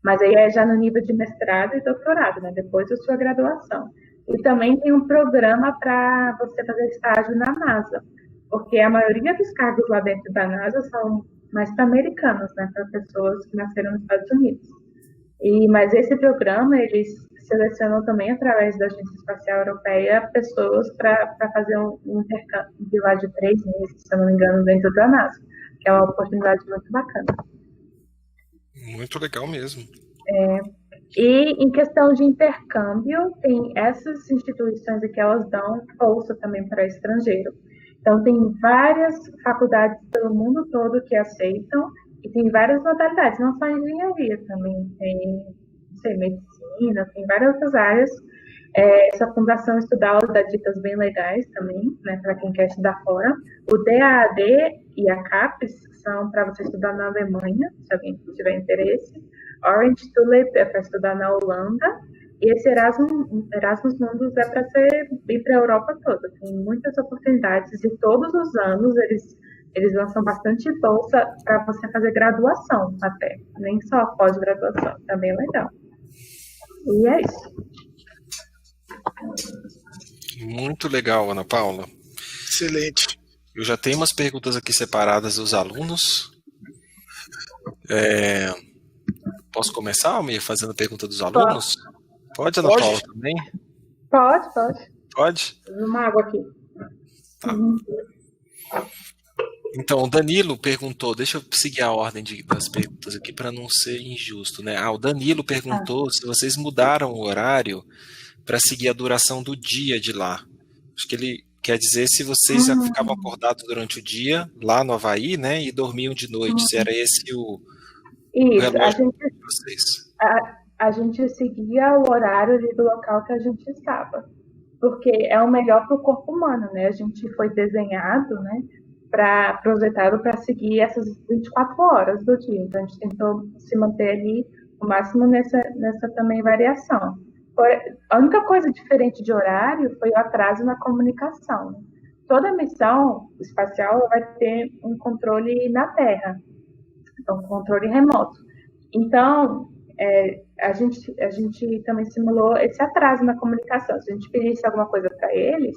Mas aí é já no nível de mestrado e doutorado, né, depois da sua graduação. E também tem um programa para você fazer estágio na NASA, porque a maioria dos cargos lá dentro da NASA são mais para americanos, né, para pessoas que nasceram nos Estados Unidos. Mas esse programa, eles selecionam também, através da Agência Espacial Europeia, pessoas para fazer um intercâmbio lá de 3 meses, se eu não me engano, dentro da NASA, que é uma oportunidade muito bacana. Muito legal mesmo. E em questão de intercâmbio, tem essas instituições aqui, elas dão bolsa também para estrangeiro. Então, tem várias faculdades pelo mundo todo que aceitam, e tem várias modalidades, não só engenharia, também tem, não sei, medicina, tem várias outras áreas. Essa fundação Estudar dá dicas bem legais também, né, para quem quer estudar fora. O DAAD e a CAPES são para você estudar na Alemanha, se alguém tiver interesse. Orange Tulip é para estudar na Holanda, e esse Erasmus Mundus é para você ir para a Europa toda. Tem muitas oportunidades, e todos os anos eles lançam bastante bolsa para você fazer graduação até, nem só pós-graduação, tá bem legal. E é isso. Muito legal, Ana Paula. Excelente. Eu já tenho umas perguntas aqui separadas dos alunos. Posso começar, Almir, fazendo a pergunta dos alunos? Pode, Ana Paula, também? Pode. Pode? Uma água aqui. Tá. Então, o Danilo perguntou, deixa eu seguir a ordem das perguntas aqui para não ser injusto, né? O Danilo perguntou se vocês mudaram o horário para seguir a duração do dia de lá. Acho que ele quer dizer se vocês já ficavam acordados durante o dia, lá no Havaí, né? E dormiam de noite, se era esse o relógio de vocês. A gente seguia o horário ali do local que a gente estava, porque é o melhor para o corpo humano, né? A gente foi desenhado, né, projetado para seguir essas 24 horas do dia. Então, a gente tentou se manter ali o máximo nessa também variação. A única coisa diferente de horário foi o atraso na comunicação. Toda missão espacial vai ter um controle na Terra, então, um controle remoto. Então, a gente também simulou esse atraso na comunicação. Se a gente pedisse alguma coisa para eles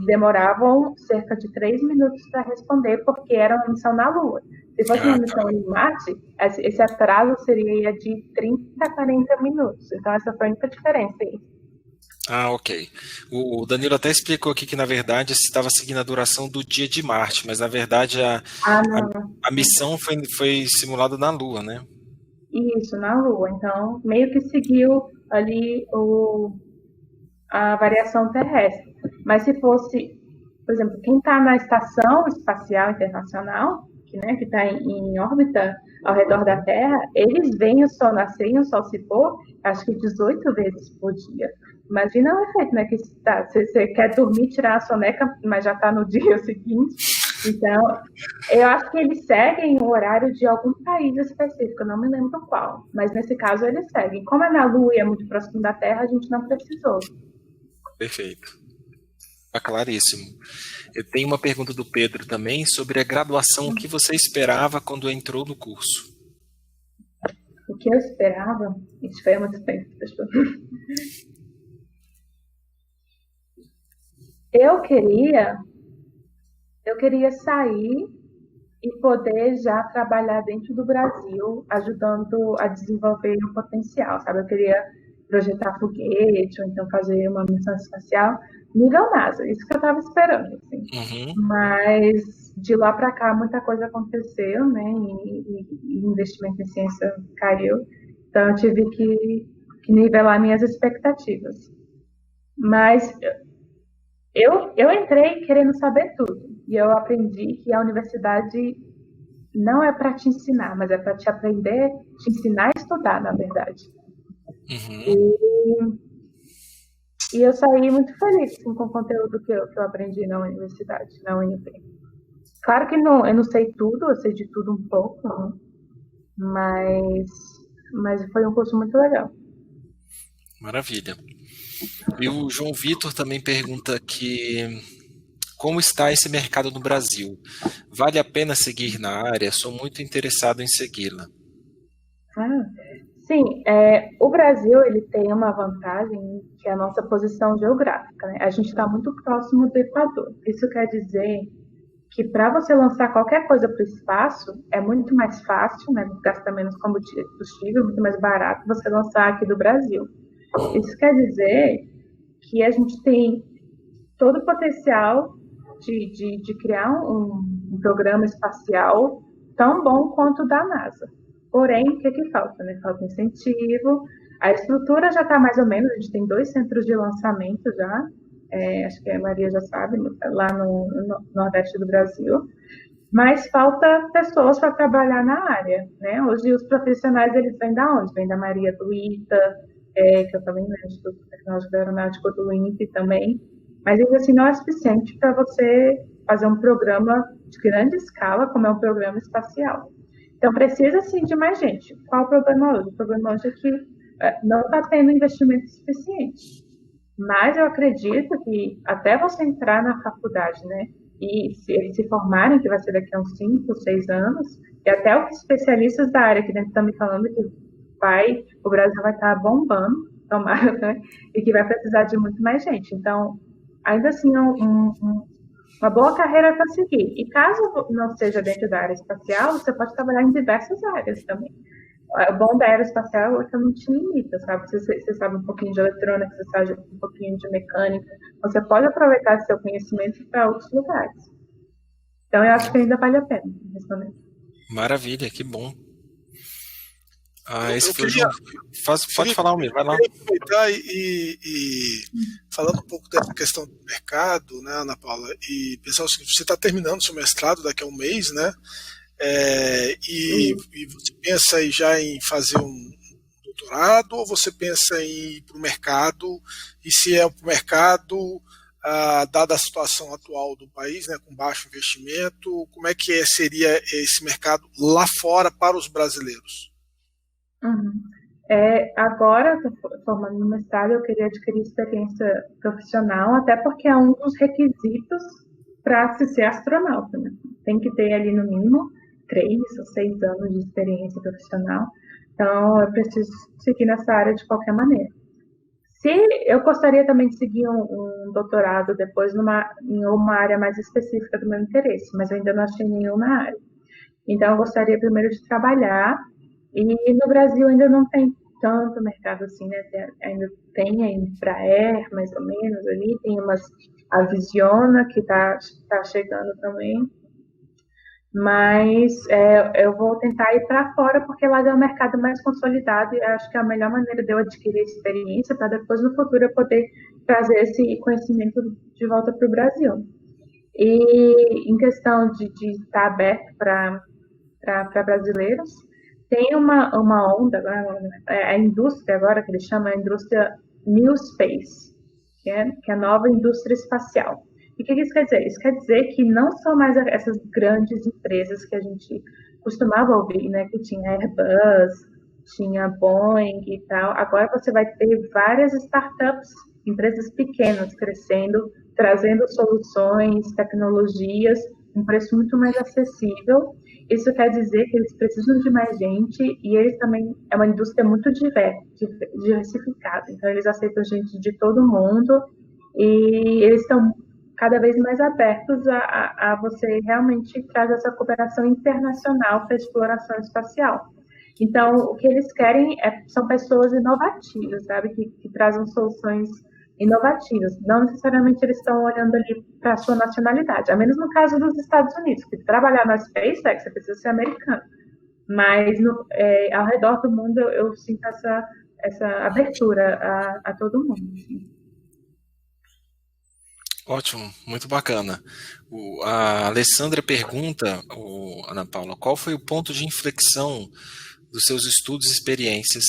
demoravam cerca de 3 minutos para responder, porque era uma missão na Lua. Se fosse uma missão em Marte, esse atraso seria de 30 a 40 minutos. Então, essa foi a única diferença aí. Ok. O Danilo até explicou aqui que, na verdade, estava seguindo a duração do dia de Marte, mas, na verdade, a missão foi simulada na Lua, né? Isso, na Lua. Então, meio que seguiu ali a variação terrestre. Mas se fosse, por exemplo, quem está na Estação Espacial Internacional, que está em órbita ao redor da Terra, eles veem o Sol nascer e o Sol se pôr, acho que 18 vezes por dia. Imagina o efeito, né? Que você quer dormir, tirar a soneca, mas já está no dia seguinte. Então, eu acho que eles seguem o horário de algum país específico, não me lembro qual. Mas nesse caso eles seguem. Como é na Lua e é muito próximo da Terra, a gente não precisou. Perfeito. Está claríssimo. Eu tenho uma pergunta do Pedro também sobre a graduação. O que você esperava quando entrou no curso? O que eu esperava? Isso foi há muito tempo. Eu queria sair e poder já trabalhar dentro do Brasil, ajudando a desenvolver o potencial, sabe? Eu queria projetar foguete, ou então fazer uma missão espacial nível NASA, isso que eu estava esperando, assim. Mas de lá para cá muita coisa aconteceu, né? E investimento em ciência caiu, então eu tive que nivelar minhas expectativas. Mas eu entrei querendo saber tudo, e eu aprendi que a universidade não é para te ensinar, mas é para te aprender, te ensinar a estudar, na verdade. E eu saí muito feliz assim, com o conteúdo que eu aprendi na universidade, na UNP. Claro que eu não sei tudo, eu sei de tudo um pouco, né? mas foi um curso muito legal. Maravilha. E o João Vitor também pergunta que como está esse mercado no Brasil? Vale a pena seguir na área? Sou muito interessado em segui-la. Sim, o Brasil ele tem uma vantagem que é a nossa posição geográfica, né? A gente está muito próximo do Equador. Isso quer dizer que para você lançar qualquer coisa para o espaço é muito mais fácil, né? Gasta menos combustível, muito mais barato você lançar aqui do Brasil. Isso quer dizer que a gente tem todo o potencial de criar um programa espacial tão bom quanto o da NASA. Porém, o que falta? Né? Falta incentivo, a estrutura já está mais ou menos, a gente tem 2 centros de lançamento já, acho que a Maria já sabe, lá no Nordeste do Brasil, mas falta pessoas para trabalhar na área, né? Hoje os profissionais, eles vêm da onde? Vêm da Maria do ITA, que eu também, né, Instituto Tecnológico Aeronáutico do INPE também, mas ainda assim não é suficiente para você fazer um programa de grande escala, como é um programa espacial. Então, precisa, sim, de mais gente. Qual o problema hoje? O problema hoje é que não está tendo investimento suficiente. Mas eu acredito que até você entrar na faculdade, né, e se eles se formarem, que vai ser daqui a uns 5, 6 anos, e até os especialistas da área que dentro estão me falando que o Brasil vai estar bombando, tomara, né, e que vai precisar de muito mais gente. Então, ainda assim, uma boa carreira para seguir. E caso não seja dentro da área espacial, você pode trabalhar em diversas áreas também. O bom da aeroespacial é que não te limita, sabe? Você sabe um pouquinho de eletrônica, você sabe um pouquinho de mecânica. Você pode aproveitar seu conhecimento para outros lugares. Então, eu acho que ainda vale a pena responder. Maravilha, que bom. Esse foi o João. Pode falar, Almir, vai lá. Eu queria aproveitar e falando um pouco dessa questão do mercado, né, Ana Paula, e pensar o seguinte, você está terminando seu mestrado daqui a um mês, né? E você pensa aí já em fazer um doutorado ou você pensa em ir para o mercado? E se é para o mercado, dada a situação atual do país, né, com baixo investimento, como é que seria esse mercado lá fora para os brasileiros? Agora, formando no mestrado, eu queria adquirir experiência profissional, até porque é um dos requisitos para se ser astronauta, né? Tem que ter ali no mínimo 3 ou 6 anos de experiência profissional. Então, eu preciso seguir nessa área de qualquer maneira. Se eu gostaria também de seguir um doutorado depois em uma área mais específica do meu interesse, mas eu ainda não achei nenhuma área. Então, eu gostaria primeiro de trabalhar, e no Brasil ainda não tem tanto mercado assim, né? Ainda tem a Embraer, mais ou menos, ali, tem a Visiona, que tá chegando também, mas eu vou tentar ir para fora, porque lá é um mercado mais consolidado, e acho que é a melhor maneira de eu adquirir experiência, para depois no futuro eu poder trazer esse conhecimento de volta para o Brasil. E em questão de estar aberto para brasileiros, tem uma onda agora, a indústria agora, que eles chamam a indústria New Space, que é a nova indústria espacial. E o que isso quer dizer? Isso quer dizer que não são mais essas grandes empresas que a gente costumava ouvir, né? Que tinha Airbus, tinha Boeing e tal. Agora você vai ter várias startups, empresas pequenas crescendo, trazendo soluções, tecnologias, um preço muito mais acessível. Isso quer dizer que eles precisam de mais gente, e eles também é uma indústria muito diversificada. Então, eles aceitam gente de todo mundo, e eles estão cada vez mais abertos a você realmente trazer essa cooperação internacional para a exploração espacial. Então, o que eles querem são pessoas inovativas, sabe? Que trazem soluções inovativas. Não necessariamente eles estão olhando ali para a sua nacionalidade, a menos no caso dos Estados Unidos, que trabalhar na SpaceX você precisa ser americano. Mas ao redor do mundo eu sinto essa abertura a todo mundo. Ótimo, muito bacana. A Alessandra pergunta, Ana Paula, qual foi o ponto de inflexão dos seus estudos e experiências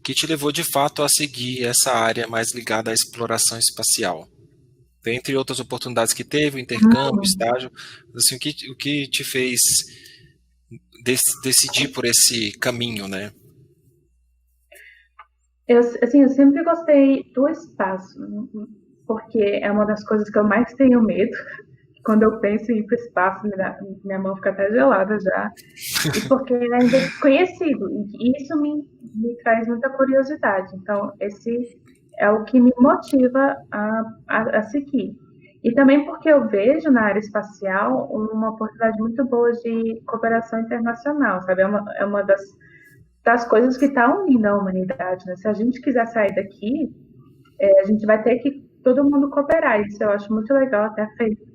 que te levou de fato a seguir essa área mais ligada à exploração espacial? Dentre outras oportunidades que teve, o intercâmbio, estágio, assim, o que te fez decidir por esse caminho, né? Eu sempre gostei do espaço, porque é uma das coisas que eu mais tenho medo. Quando eu penso em ir para o espaço, minha mão fica até gelada já. E porque é ainda desconhecido. E isso me traz muita curiosidade. Então, esse é o que me motiva a seguir. E também porque eu vejo na área espacial uma oportunidade muito boa de cooperação internacional, sabe? É uma das coisas que está unindo a humanidade, né? Se a gente quiser sair daqui, a gente vai ter que todo mundo cooperar. Isso eu acho muito legal, até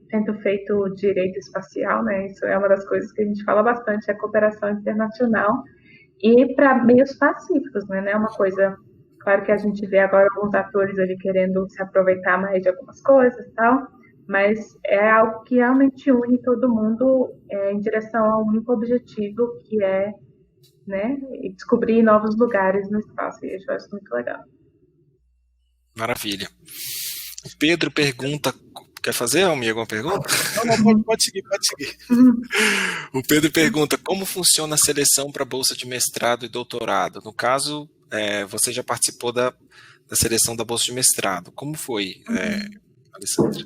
tendo feito direito espacial, né? Isso é uma das coisas que a gente fala bastante, é a cooperação internacional, e para meios pacíficos, né? Não é uma coisa, claro que a gente vê agora alguns atores ali querendo se aproveitar mais de algumas coisas e tal, mas é algo que realmente une todo mundo em direção a um único objetivo, que é, né, descobrir novos lugares no espaço, e eu acho muito legal. Maravilha. O Pedro pergunta, quer fazer, amigo, alguma pergunta? Não, pode seguir. O Pedro pergunta, como funciona a seleção para bolsa de mestrado e doutorado? No caso, você já participou da seleção da bolsa de mestrado. Como foi, Alessandra?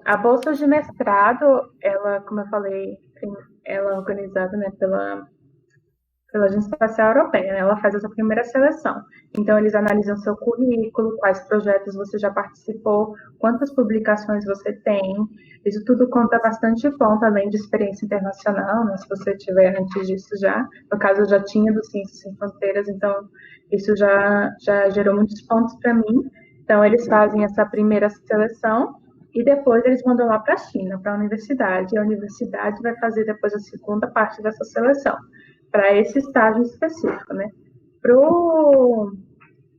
A bolsa de mestrado, ela, como eu falei, ela é organizada, né, pela Agência Espacial Europeia, né? Ela faz essa primeira seleção. Então, eles analisam seu currículo, quais projetos você já participou, quantas publicações você tem. Isso tudo conta bastante ponto, além de experiência internacional, né? Se você tiver antes disso já. No caso, eu já tinha do Ciências Sem Fronteiras, então isso já gerou muitos pontos para mim. Então, eles fazem essa primeira seleção e depois eles mandam lá para a China, para a universidade. E a universidade vai fazer depois a segunda parte dessa seleção, para esse estágio específico, né?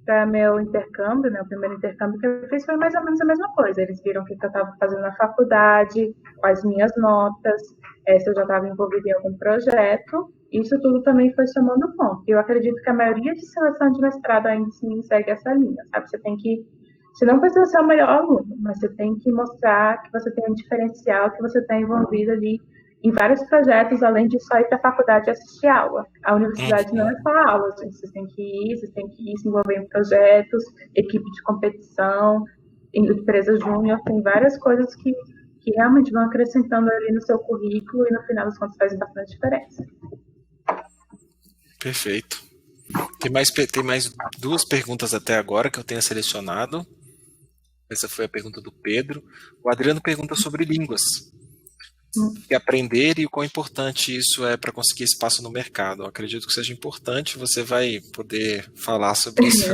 Para meu intercâmbio, né? O primeiro intercâmbio que eu fiz foi mais ou menos a mesma coisa. Eles viram o que eu estava fazendo na faculdade, quais minhas notas, se eu já estava envolvida em algum projeto. Isso tudo também foi somando ponto. E eu acredito que a maioria de seleção de mestrado ainda sim segue essa linha, sabe? Você não precisa ser o melhor aluno, mas você tem que mostrar que você tem um diferencial, que você está envolvido ali em vários projetos, além de só ir para a faculdade e assistir aula. A universidade não é só aula, gente. Vocês têm que ir se envolver em projetos, equipe de competição, empresa júnior, tem várias coisas que realmente vão acrescentando ali no seu currículo e no final das contas faz bastante diferença. Perfeito. Tem mais duas perguntas até agora que eu tenho selecionado. Essa foi a pergunta do Pedro. O Adriano pergunta sobre línguas. E aprender e o quão importante isso é para conseguir espaço no mercado. Eu acredito que seja importante, você vai poder falar sobre isso.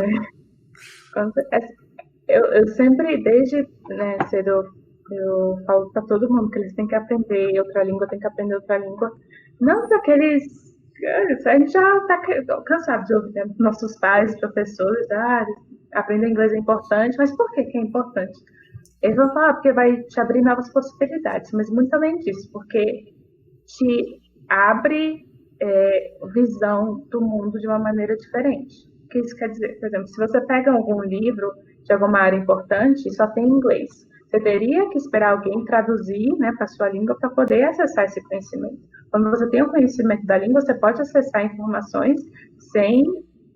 Eu sempre, desde cedo, eu falo para todo mundo que eles têm que aprender outra língua, tem que aprender outra língua. Não daqueles... A gente já está cansado de ouvir, né? Nossos pais, professores, aprender inglês é importante, mas por que é importante? Eles vão falar porque vai te abrir novas possibilidades, mas muito além disso, porque te abre visão do mundo de uma maneira diferente. O que isso quer dizer? Por exemplo, se você pega algum livro de alguma área importante e só tem inglês, você teria que esperar alguém traduzir, né, para a sua língua para poder acessar esse conhecimento. Quando você tem o conhecimento da língua, você pode acessar informações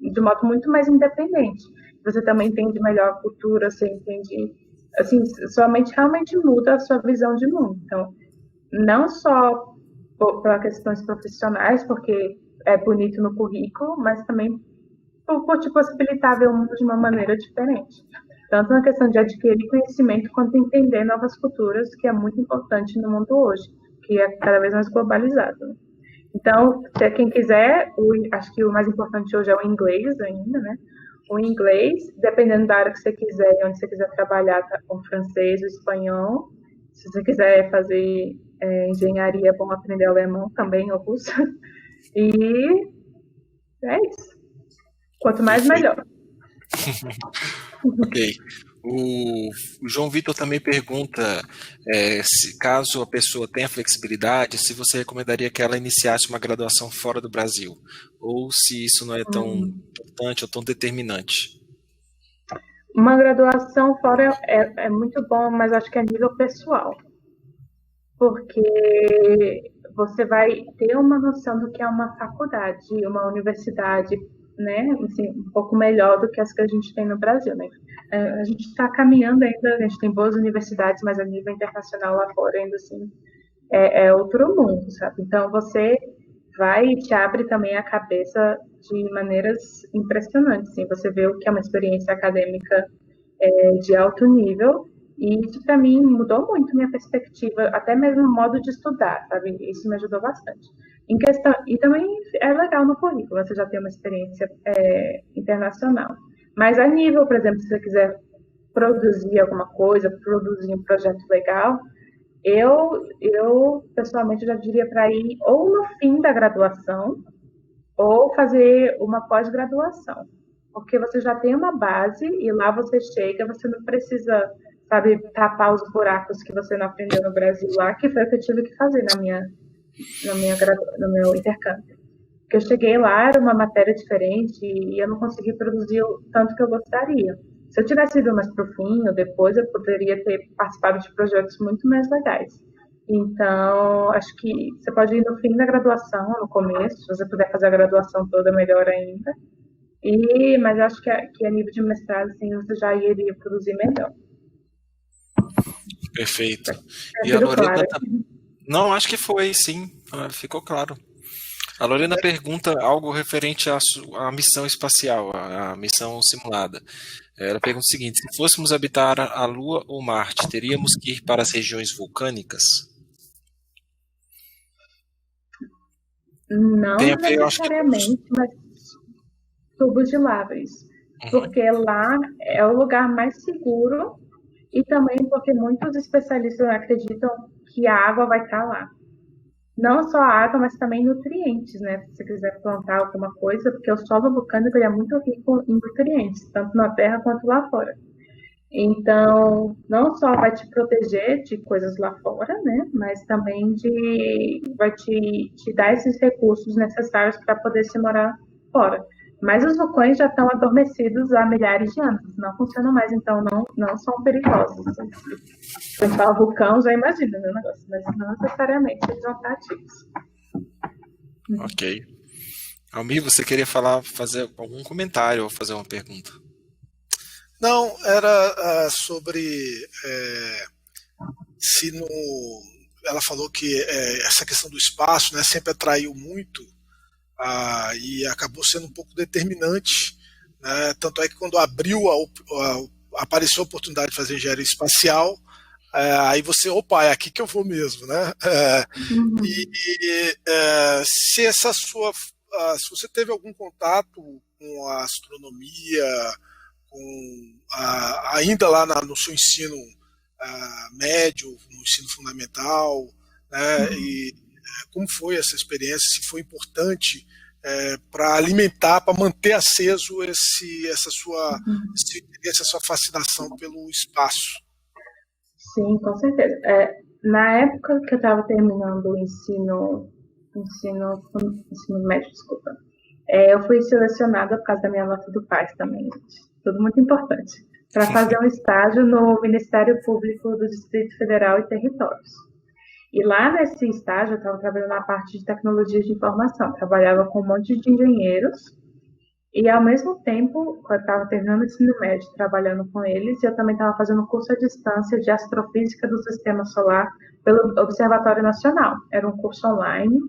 de modo muito mais independente. Você também entende melhor a cultura, você entende... Assim, sua mente realmente muda a sua visão de mundo. Então, não só por questões profissionais, porque é bonito no currículo, mas também por te possibilitar ver o mundo de uma maneira diferente. Tanto na questão de adquirir conhecimento, quanto entender novas culturas, que é muito importante no mundo hoje, que é cada vez mais globalizado. Então, se quem quiser, acho que o mais importante hoje é o inglês ainda, né? O inglês, dependendo da área que você quiser, onde você quiser trabalhar com o francês, o espanhol. Se você quiser fazer engenharia, é bom aprender alemão também, ou russo. E é isso. Quanto mais, melhor. Ok. O João Vitor também pergunta se caso a pessoa tenha flexibilidade, se você recomendaria que ela iniciasse uma graduação fora do Brasil, ou se isso não é tão importante ou tão determinante. Uma graduação fora é muito bom, mas acho que é nível pessoal, porque você vai ter uma noção do que é uma faculdade, uma universidade, né, assim, um pouco melhor do que as que a gente tem no Brasil, né? A gente está caminhando ainda, a gente tem boas universidades, mas a nível internacional lá fora ainda assim é outro mundo, sabe? Então você vai e te abre também a cabeça de maneiras impressionantes, assim, você vê o que é uma experiência acadêmica de alto nível, e isso para mim mudou muito minha perspectiva, até mesmo o modo de estudar, sabe? Isso me ajudou bastante. E também é legal no currículo, você já tem uma experiência internacional. Mas a nível, por exemplo, se você quiser produzir alguma coisa, produzir um projeto legal, eu pessoalmente já diria para ir ou no fim da graduação, ou fazer uma pós-graduação. Porque você já tem uma base e lá você chega, você não precisa, sabe, tapar os buracos que você não aprendeu no Brasil lá, que foi o que eu tive que fazer no meu intercâmbio. Porque eu cheguei lá, era uma matéria diferente e eu não consegui produzir o tanto que eu gostaria. Se eu tivesse ido mais para o fim ou depois, eu poderia ter participado de projetos muito mais legais. Então, acho que você pode ir no fim da graduação, no começo, se você puder fazer a graduação toda, melhor ainda. Mas acho que a nível de mestrado, assim, você já iria produzir melhor. Perfeito. E a Lorena... Não, acho que foi, sim. Ficou claro. A Lorena pergunta algo referente à missão espacial, à missão simulada. Ela pergunta o seguinte: se fôssemos habitar a Lua ou Marte, teríamos que ir para as regiões vulcânicas? Não necessariamente, mas tubos de lavas. Porque lá é o lugar mais seguro e também porque muitos especialistas acreditam que a água vai estar lá. Não só a água, mas também nutrientes, né? Se você quiser plantar alguma coisa, porque o solo vulcânico é muito rico em nutrientes, tanto na terra quanto lá fora. Então, não só vai te proteger de coisas lá fora, né? Mas também vai te dar esses recursos necessários para poder se morar fora. Mas os vulcões já estão adormecidos há milhares de anos, não funcionam mais, então não são perigosos. Se você fala vulcão, já imagina o negócio, mas não necessariamente eles vão estar ativos. Ok. Almir, você queria fazer algum comentário ou fazer uma pergunta? Não, era sobre ela falou que essa questão do espaço, né, sempre atraiu muito e acabou sendo um pouco determinante, né? Tanto é que quando apareceu a oportunidade de fazer engenharia espacial, aí você, opa, é aqui que eu vou mesmo, né? Se essa se você teve algum contato com a astronomia, ainda lá no seu ensino médio, no ensino fundamental, né? E como foi essa experiência? Se foi importante para alimentar, para manter aceso essa sua fascinação pelo espaço? Sim, com certeza. Na época que eu estava terminando o ensino médio, desculpa, eu fui selecionada por causa da minha nota do PAS também, gente. Tudo muito importante. Para fazer um estágio no Ministério Público do Distrito Federal e Territórios. E lá nesse estágio eu estava trabalhando na parte de tecnologia de informação. Trabalhava com um monte de engenheiros. E ao mesmo tempo, quando eu estava terminando o ensino médio, trabalhando com eles, eu também estava fazendo um curso à distância de astrofísica do Sistema Solar pelo Observatório Nacional. Era um curso online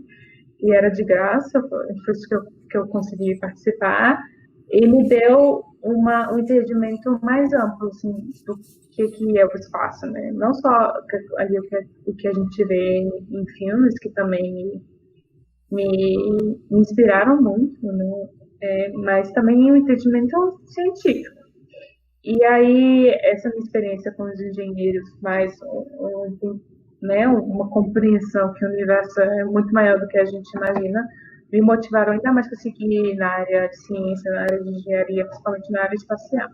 e era de graça, foi isso que eu consegui participar. E me deu um entendimento mais amplo assim, do que é o espaço, né? Não só ali o que a gente vê em filmes, que também me inspiraram muito, né? Mas também o entendimento científico. E aí, essa minha experiência com os engenheiros, mais né, uma compreensão que o universo é muito maior do que a gente imagina, me motivaram ainda mais para seguir na área de ciência, na área de engenharia, principalmente na área espacial.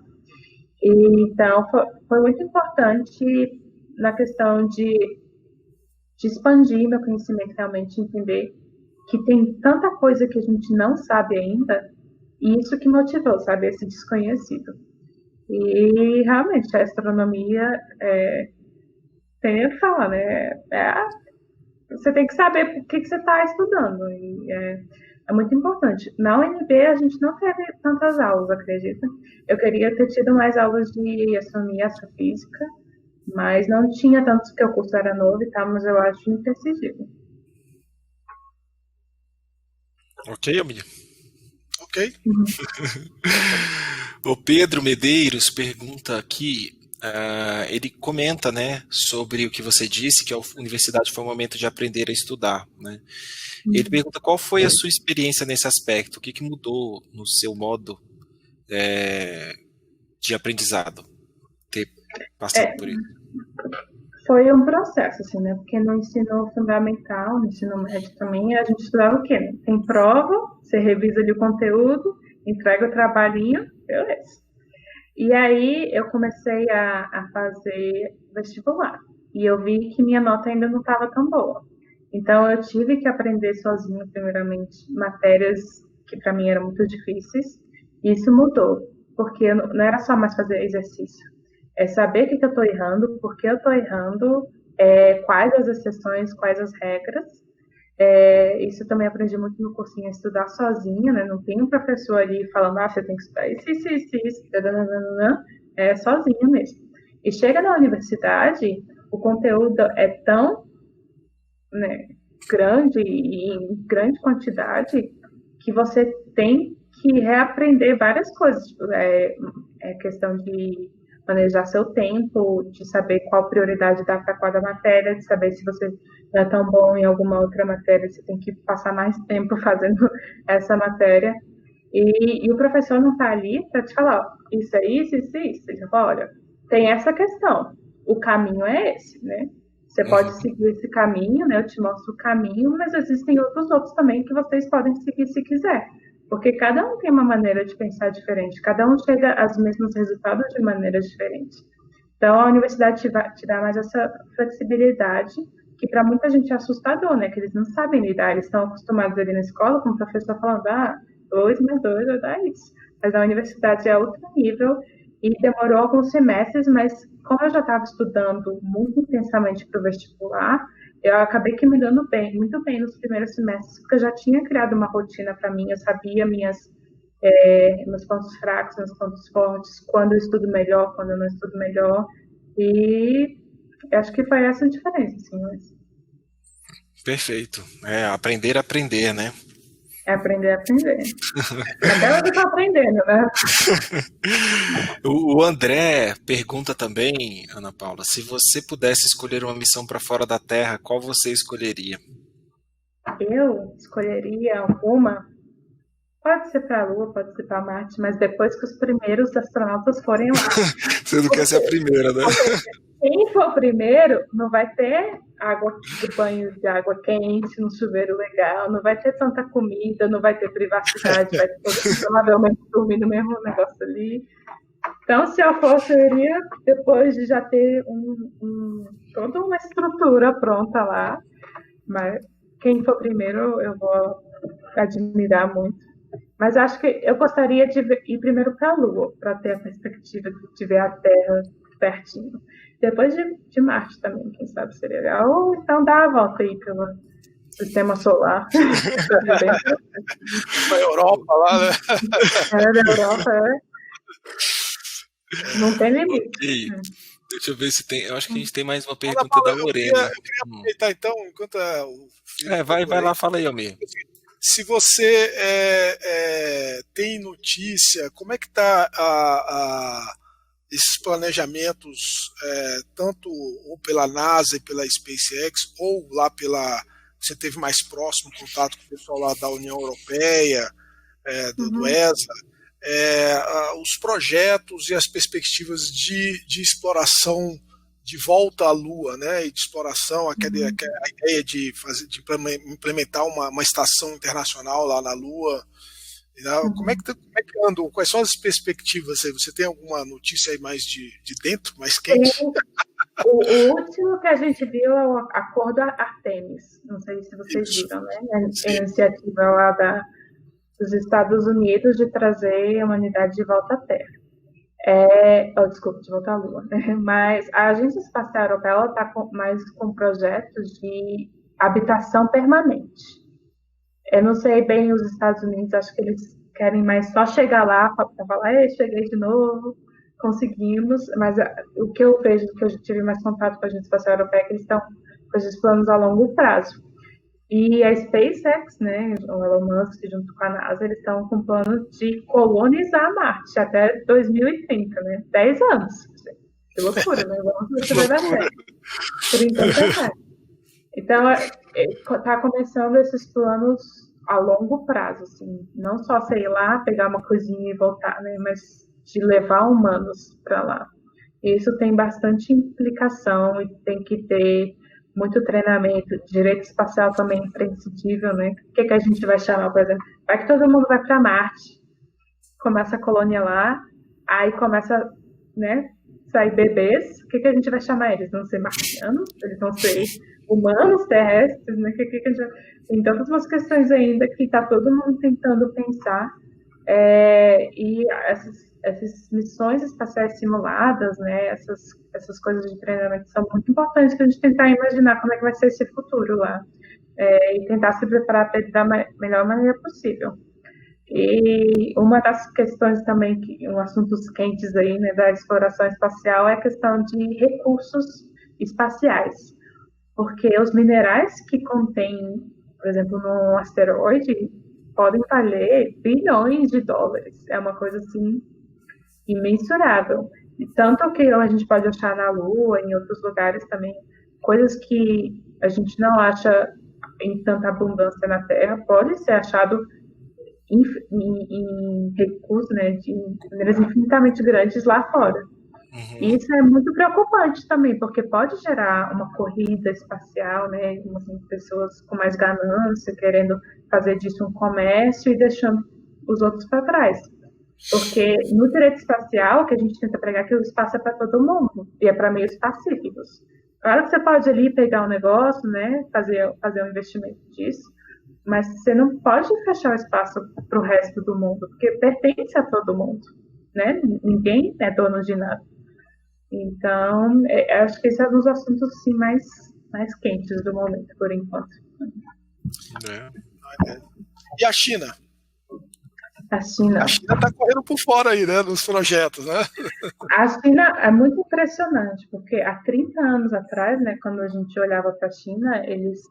Então, foi muito importante na questão de expandir meu conhecimento, realmente entender que tem tanta coisa que a gente não sabe ainda, e isso que motivou, sabe, esse desconhecido. E realmente a astronomia tem o que falar, né? Você tem que saber o que você está estudando. E é muito importante. Na UNB a gente não teve tantas aulas, acredita? Eu queria ter tido mais aulas de astronomia e astrofísica, mas não tinha tantos, porque o curso era novo e tal, mas eu acho imprescindível. Ok, Amir? Ok. O Pedro Medeiros pergunta aqui, ele comenta, né, sobre o que você disse, que a universidade foi um momento de aprender a estudar, né? Ele pergunta qual foi a sua experiência nesse aspecto, o que mudou no seu modo de aprendizado, ter passado por isso. Foi um processo, assim, né? Porque no ensino fundamental, no ensino médio também, a gente estudava o quê? Tem prova, você revisa ali o conteúdo, entrega o trabalhinho, beleza. E aí eu comecei a fazer vestibular. E eu vi que minha nota ainda não estava tão boa. Então eu tive que aprender sozinha, primeiramente, matérias que para mim eram muito difíceis. E isso mudou, porque não era só mais fazer exercício. É saber o que eu estou errando, por que eu estou errando, quais as exceções, quais as regras. Isso eu também aprendi muito no cursinho, a estudar sozinha, né? Não tem um professor ali falando, você tem que estudar isso, sozinha mesmo. E chega na universidade, o conteúdo é tão, né, grande e em grande quantidade que você tem que reaprender várias coisas. Questão de manejar seu tempo, de saber qual prioridade dá para cada matéria, de saber se você não é tão bom em alguma outra matéria, você tem que passar mais tempo fazendo essa matéria. E o professor não está ali para te falar, isso é isso. Você fala, olha, tem essa questão, o caminho é esse, né? Você pode seguir esse caminho, né? Eu te mostro o caminho, mas existem outros também que vocês podem seguir se quiser. Porque cada um tem uma maneira de pensar diferente, cada um chega aos mesmos resultados de maneiras diferentes. Então, a universidade te dá mais essa flexibilidade, que para muita gente é assustador, né? Que eles não sabem lidar, eles estão acostumados ali na escola com o professor falando, 2 mais 2 vai dar isso. Mas a universidade é outro nível e demorou alguns semestres, mas como eu já estava estudando muito intensamente para o vestibular, eu acabei que me dando muito bem nos primeiros semestres, porque eu já tinha criado uma rotina para mim, eu sabia meus pontos fracos, meus pontos fortes, quando eu estudo melhor, quando eu não estudo melhor, e acho que foi essa a diferença, assim, mas... Perfeito, aprender a aprender, né? É aprender a aprender. Até eu estou aprendendo, né? O André pergunta também, Ana Paula, se você pudesse escolher uma missão para fora da Terra, qual você escolheria? Eu escolheria uma. Pode ser para a Lua, pode ser para Marte, mas depois que os primeiros astronautas forem lá. Você não quer ser a primeira, né? Quem for primeiro não vai ter água do banho de água quente, no chuveiro legal, não vai ter tanta comida, não vai ter privacidade, vai ter provavelmente dormir no mesmo negócio ali. Então, se eu fosse, eu iria depois de já ter toda uma estrutura pronta lá. Mas quem for primeiro, eu vou admirar muito. Mas acho que eu gostaria de ir primeiro para a Lua, para ter a perspectiva de ver a Terra pertinho. Depois de Marte também, quem sabe seria legal. Ou então dar a volta aí pelo sistema solar. Na Europa lá, né? Da Europa, Não tem limite. Okay. Deixa eu ver se tem. Eu acho que a gente tem mais uma pergunta da Lorena. Eu queria aproveitar então, enquanto o vai lá, fala aí, Almir. Se você tem notícia, como é que está esses planejamentos, tanto ou pela NASA e pela SpaceX, ou lá você teve mais próximo contato com o pessoal lá da União Europeia, do ESA, os projetos e as perspectivas de exploração de volta à Lua, né, e de exploração, a ideia de implementar uma estação internacional lá na Lua. Como é que andam? Quais são as perspectivas aí? Você tem alguma notícia aí mais de dentro, mais quente? O último que a gente viu é o Acordo Artemis. Não sei se vocês viram, né? A iniciativa lá dos Estados Unidos de trazer a humanidade de volta à Terra. Desculpa, de volta à Lua. Né? Mas a Agência Espacial Europeia está mais com projetos de habitação permanente. Eu não sei bem os Estados Unidos, acho que eles querem mais só chegar lá para falar, cheguei de novo, conseguimos, mas o que eu vejo, que eu tive mais contato com a Agência Espacial Europeia, é que eles estão com esses planos a longo prazo. E a SpaceX, né, o Elon Musk, junto com a NASA, eles estão com plano de colonizar Marte até 2030, né? 10 anos. Que loucura, né? Vamos ver se vai dar certo. Por enquanto é certo. Então, está começando esses planos a longo prazo, assim. Não só, sei lá, pegar uma coisinha e voltar, né? Mas de levar humanos para lá. E isso tem bastante implicação e tem que ter muito treinamento. Direito espacial também é imprescindível, né? O que a gente vai chamar, por exemplo? Vai que todo mundo vai para Marte, começa a colônia lá, aí começa, né, sair bebês. O que a gente vai chamar eles? Vão ser marcianos? Eles vão ser humanos, terrestres, né? Que a gente vai... Tem tantas umas questões ainda que está todo mundo tentando pensar. E essas missões espaciais simuladas, né, essas coisas de treinamento são muito importantes para a gente tentar imaginar como é que vai ser esse futuro lá e tentar se preparar para ele da melhor maneira possível. E uma das questões também, assuntos quentes aí, né, da exploração espacial é a questão de recursos espaciais, porque os minerais que contêm, por exemplo, num asteroide, podem valer bilhões de dólares. É uma coisa assim imensurável. E tanto que a gente pode achar na Lua, em outros lugares também, coisas que a gente não acha em tanta abundância na Terra, pode ser achado em recursos, né, de maneiras infinitamente grandes lá fora. E isso é muito preocupante também, porque pode gerar uma corrida espacial, né, assim, pessoas com mais ganância, querendo fazer disso um comércio e deixando os outros para trás. Porque no direito espacial, que a gente tenta pregar que o espaço é para todo mundo, e é para meios pacíficos. Claro que você pode ali pegar um negócio, né, fazer um investimento disso, mas você não pode fechar o espaço para o resto do mundo, porque pertence a todo mundo, né? Ninguém é dono de nada. Então, acho que esse é um dos assuntos assim, mais quentes do momento, por enquanto. E a China? A China está correndo por fora aí, né, nos projetos, né? A China é muito impressionante, porque há 30 anos atrás, né, quando a gente olhava para a China, eles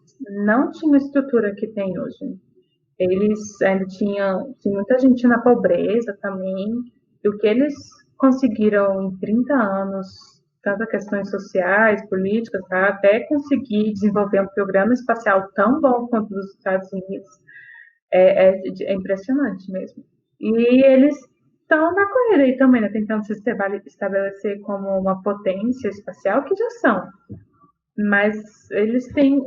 não tinham a estrutura que tem hoje. Eles ainda tinham muita gente na pobreza também, e o que eles conseguiram em 30 anos, tanto questões sociais, políticas, tá, até conseguir desenvolver um programa espacial tão bom quanto os dos Estados Unidos, é impressionante mesmo. E eles estão na corrida aí também, né, tentando se estabelecer como uma potência espacial, que já são. Mas eles têm.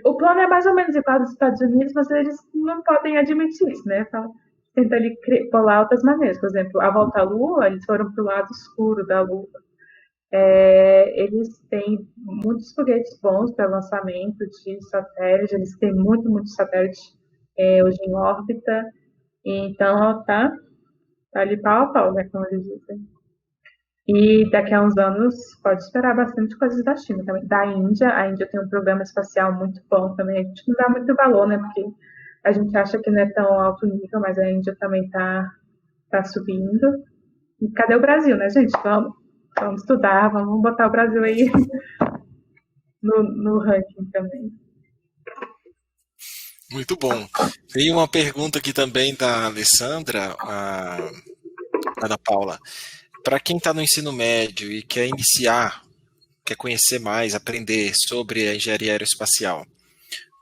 O plano é mais ou menos igual dos Estados Unidos, mas eles não podem admitir isso, né? Então, tentam ali pular outras maneiras. Por exemplo, a volta à Lua, eles foram para o lado escuro da Lua. Eles têm muitos foguetes bons para lançamento de satélites, eles têm muito satélite hoje em órbita. Então, tá ali pau a pau, né? Como eles dizem. E daqui a uns anos pode esperar bastante coisas da China também. Da Índia, a Índia tem um programa espacial muito bom também. A gente não dá muito valor, né? Porque a gente acha que não é tão alto nível, mas a Índia também tá subindo. E cadê o Brasil, né, gente? Vamos estudar, vamos botar o Brasil aí no ranking também. Muito bom. Tem uma pergunta aqui também da Alessandra, a Ana Paula. Para quem está no ensino médio e quer iniciar, quer conhecer mais, aprender sobre a engenharia aeroespacial,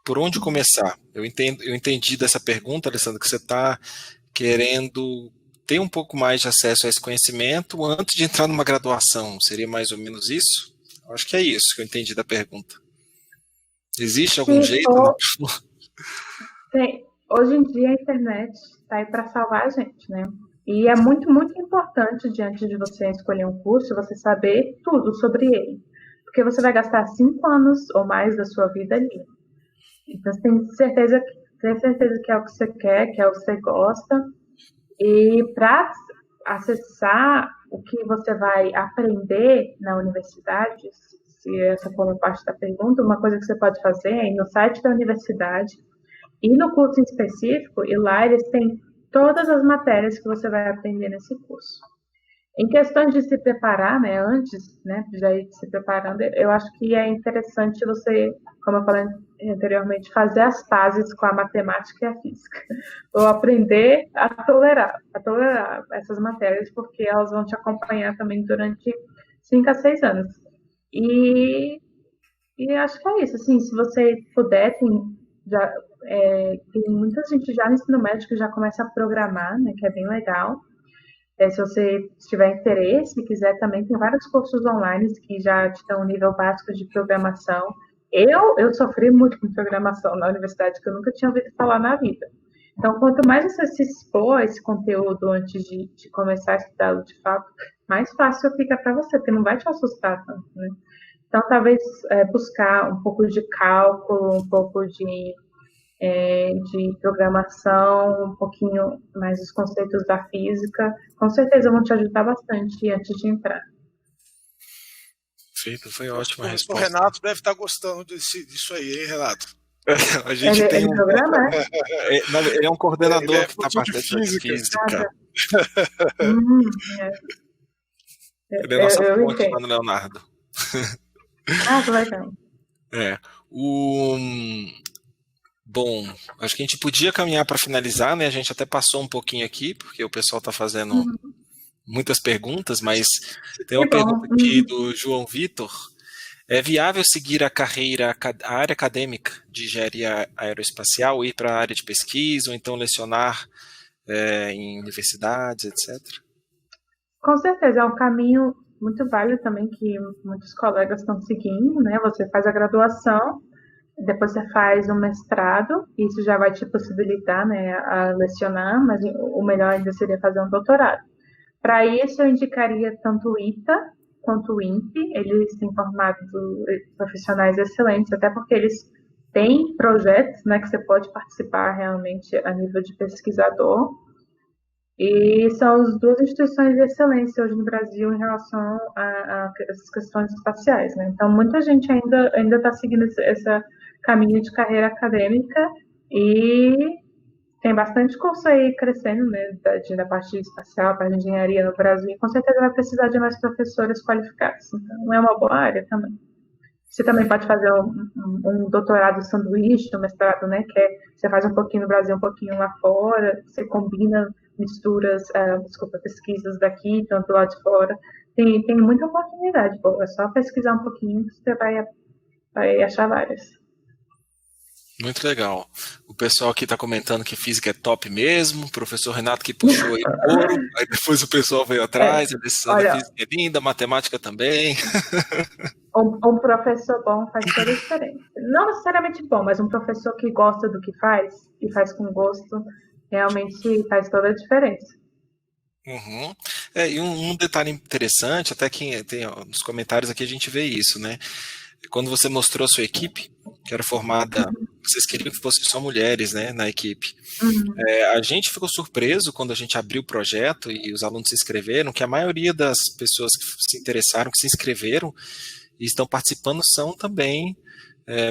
por onde começar? Eu entendi dessa pergunta, Alessandra, que você está querendo ter um pouco mais de acesso a esse conhecimento antes de entrar numa graduação. Seria mais ou menos isso? Eu acho que é isso que eu entendi da pergunta. Existe algum jeito? Hoje em dia a internet está aí para salvar a gente, né? E é muito importante, diante de você escolher um curso, você saber tudo sobre ele. Porque você vai gastar 5 anos ou mais da sua vida ali. Então, você tem certeza que é o que você quer, que é o que você gosta. E para acessar o que você vai aprender na universidade, se essa for uma parte da pergunta, uma coisa que você pode fazer é ir no site da universidade e no curso em específico, e lá eles têm todas as matérias que você vai aprender nesse curso. Em questão de se preparar, né, antes, né, já ir se preparando, eu acho que é interessante você, como eu falei anteriormente, fazer as pazes com a matemática e a física. Ou aprender a tolerar essas matérias, porque elas vão te acompanhar também durante 5 a 6 anos. E acho que é isso. Assim, se você puder, tem muita gente já no ensino médio que já começa a programar, né, que é bem legal. Se você tiver interesse e quiser também, tem vários cursos online que já te dão um nível básico de programação. Eu sofri muito com programação na universidade, que eu nunca tinha ouvido falar na vida. Então, quanto mais você se expor a esse conteúdo antes de começar a estudá-lo de fato, mais fácil fica para você, porque não vai te assustar tanto, né? Então, talvez buscar um pouco de cálculo, um pouco de programação, um pouquinho mais os conceitos da física, com certeza vão te ajudar bastante antes de entrar. Perfeito, foi ótima a resposta. O Renato deve estar gostando disso aí, hein, Renato? A gente tem um programa, ele é um coordenador que está participando de física. Ele é nossa fonte lá no Leonardo. Que legal. Bom, acho que a gente podia caminhar para finalizar, né? A gente até passou um pouquinho aqui, porque o pessoal está fazendo muitas perguntas, mas tem uma pergunta aqui do João Vitor. É viável seguir a área acadêmica de engenharia aeroespacial, ir para a área de pesquisa, ou então lecionar em universidades, etc? Com certeza, é um caminho muito válido também que muitos colegas estão seguindo, né? Você faz a graduação, depois você faz um mestrado, isso já vai te possibilitar, né, a lecionar, mas o melhor ainda seria fazer um doutorado. Para isso, eu indicaria tanto o ITA quanto o INPE, eles têm formado profissionais excelentes, até porque eles têm projetos, né, que você pode participar realmente a nível de pesquisador, e são as duas instituições de excelência hoje no Brasil em relação a essas questões espaciais, né? Então, muita gente ainda está seguindo esse caminho de carreira acadêmica e tem bastante curso aí crescendo, né, da parte espacial, para engenharia no Brasil, e com certeza vai precisar de mais professores qualificados. Então, é uma boa área também. Você também pode fazer um doutorado sanduíche, um mestrado, né? Que você faz um pouquinho no Brasil, um pouquinho lá fora. Você combina misturas, pesquisas daqui, tanto lá de fora. Tem muita oportunidade, pô. É só pesquisar um pouquinho que você vai achar várias. Muito legal. O pessoal aqui está comentando que física é top mesmo, o professor Renato que puxou aí o couro, aí depois o pessoal veio atrás, a decisão da física é linda, matemática também. Um professor bom faz toda a diferença. Não necessariamente bom, mas um professor que gosta do que faz, e faz com gosto, realmente faz toda a diferença. Uhum. E um detalhe interessante, até que tem nos comentários aqui a gente vê isso, né? Quando você mostrou a sua equipe, que era formada, vocês queriam que fossem só mulheres, né, na equipe. A gente ficou surpreso quando a gente abriu o projeto e os alunos se inscreveram, que a maioria das pessoas que se interessaram, que se inscreveram e estão participando são também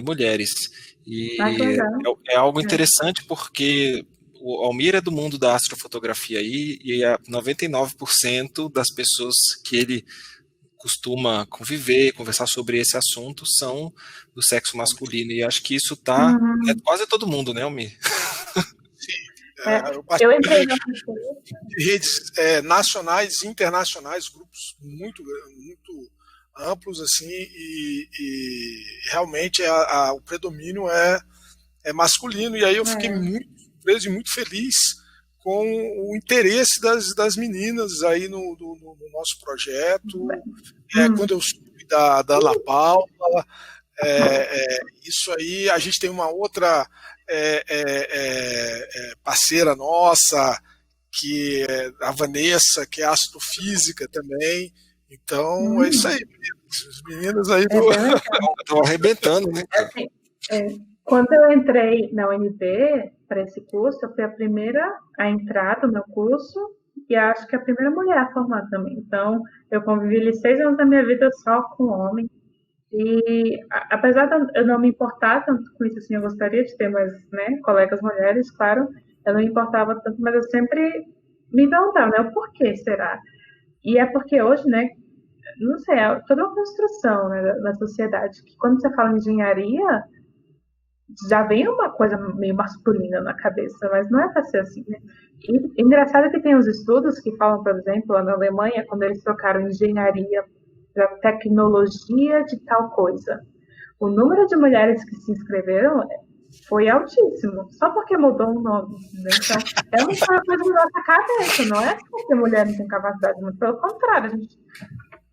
mulheres. E é algo interessante porque o Almir é do mundo da astrofotografia e 99% das pessoas que ele costuma conviver, conversar sobre esse assunto são do sexo masculino, e acho que isso está quase todo mundo, né, Almir? Eu entrei na redes nacionais e internacionais, grupos muito amplos, assim, e realmente o predomínio é masculino, e aí eu fiquei muito surpreso e muito feliz com o interesse das meninas aí no nosso projeto. Quando eu soube da Ana Paula, isso aí, a gente tem uma outra parceira nossa, que é a Vanessa, que é astrofísica também. Então, é isso aí, meninas. Os meninos aí estão arrebentando, né? Quando eu entrei na UNB para esse curso, eu fui a primeira a entrar no meu curso e acho que a primeira mulher a formar também. Então, eu convivi 6 anos da minha vida só com homem. E apesar de eu não me importar tanto com isso, assim, eu gostaria de ter mais, né, colegas mulheres, claro, eu não me importava tanto, mas eu sempre me perguntava, né, o porquê será? E é porque hoje, né, não sei, é toda uma construção, né, na sociedade, que quando você fala em engenharia, já vem uma coisa meio masculina na cabeça, mas não é para ser assim, né? E engraçado que tem uns estudos que falam, por exemplo, lá na Alemanha, quando eles trocaram engenharia para tecnologia de tal coisa, o número de mulheres que se inscreveram foi altíssimo, só porque mudou o nome, né? Então, é uma coisa da nossa cabeça, não é porque mulher não tem capacidade, muito pelo contrário, a gente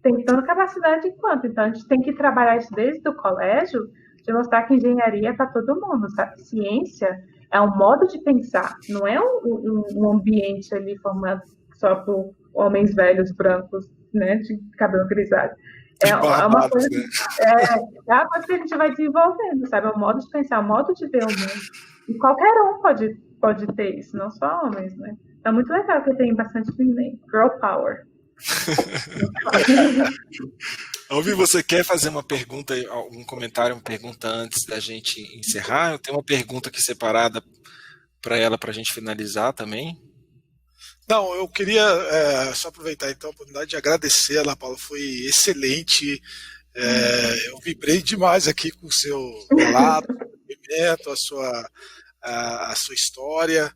tem tanta capacidade quanto, então a gente tem que trabalhar isso desde o colégio, de mostrar que engenharia é para todo mundo, sabe? Ciência é um modo de pensar, não é um ambiente ali formado só por homens velhos, brancos, né, de cabelo grisalho. É uma coisa, né? É uma coisa que a gente vai desenvolvendo, sabe? É um modo de pensar, um modo de ver o mundo. E qualquer um pode ter isso, não só homens, né? É muito legal que tem bastante girl power. Alvi, você quer fazer uma pergunta, um comentário, uma pergunta antes da gente encerrar? Eu tenho uma pergunta aqui separada para ela, para a gente finalizar também. Não, eu queria só aproveitar então a oportunidade de agradecer, Ana Paula, foi excelente. Eu vibrei demais aqui com o seu relato, a sua história.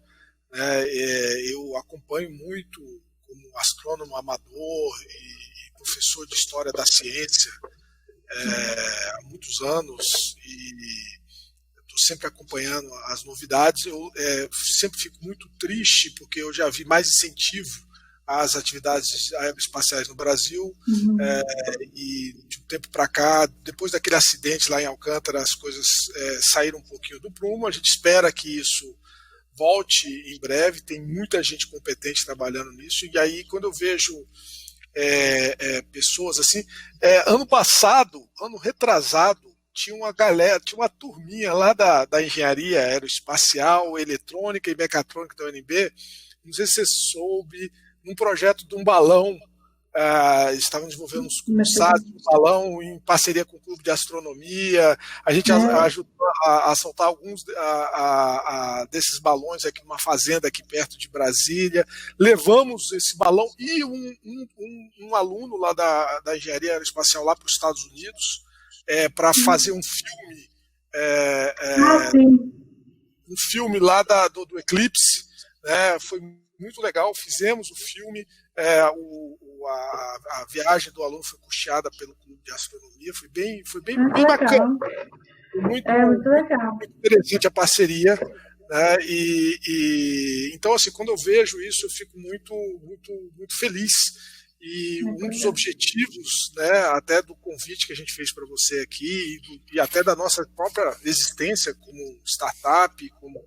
Eu acompanho muito como astrônomo amador e professor de História da Ciência há muitos anos e estou sempre acompanhando as novidades. Eu sempre fico muito triste porque eu já vi mais incentivo às atividades aeroespaciais no Brasil e de um tempo para cá, depois daquele acidente lá em Alcântara, as coisas saíram um pouquinho do prumo. A gente espera que isso volte em breve, tem muita gente competente trabalhando nisso, e aí quando eu vejo pessoas assim, ano retrasado, tinha uma turminha lá da engenharia aeroespacial, eletrônica e mecatrônica da UNB, não sei se você soube, num projeto de um balão, eles estavam desenvolvendo um balão em parceria com o Clube de Astronomia, a gente ajudou a soltar alguns desses balões aqui numa fazenda aqui perto de Brasília, levamos esse balão e um aluno lá da engenharia aeroespacial lá para os Estados Unidos, para fazer um filme, Sim. um filme lá do Eclipse, né? Foi muito legal, fizemos o filme, a viagem do aluno foi custeada pelo Clube de Astronomia, foi bem bacana, muito legal. Muito interessante a parceria, né? Então, assim, quando eu vejo isso, eu fico muito feliz. E um dos objetivos, né, até do convite que a gente fez para você aqui e até da nossa própria existência como startup, como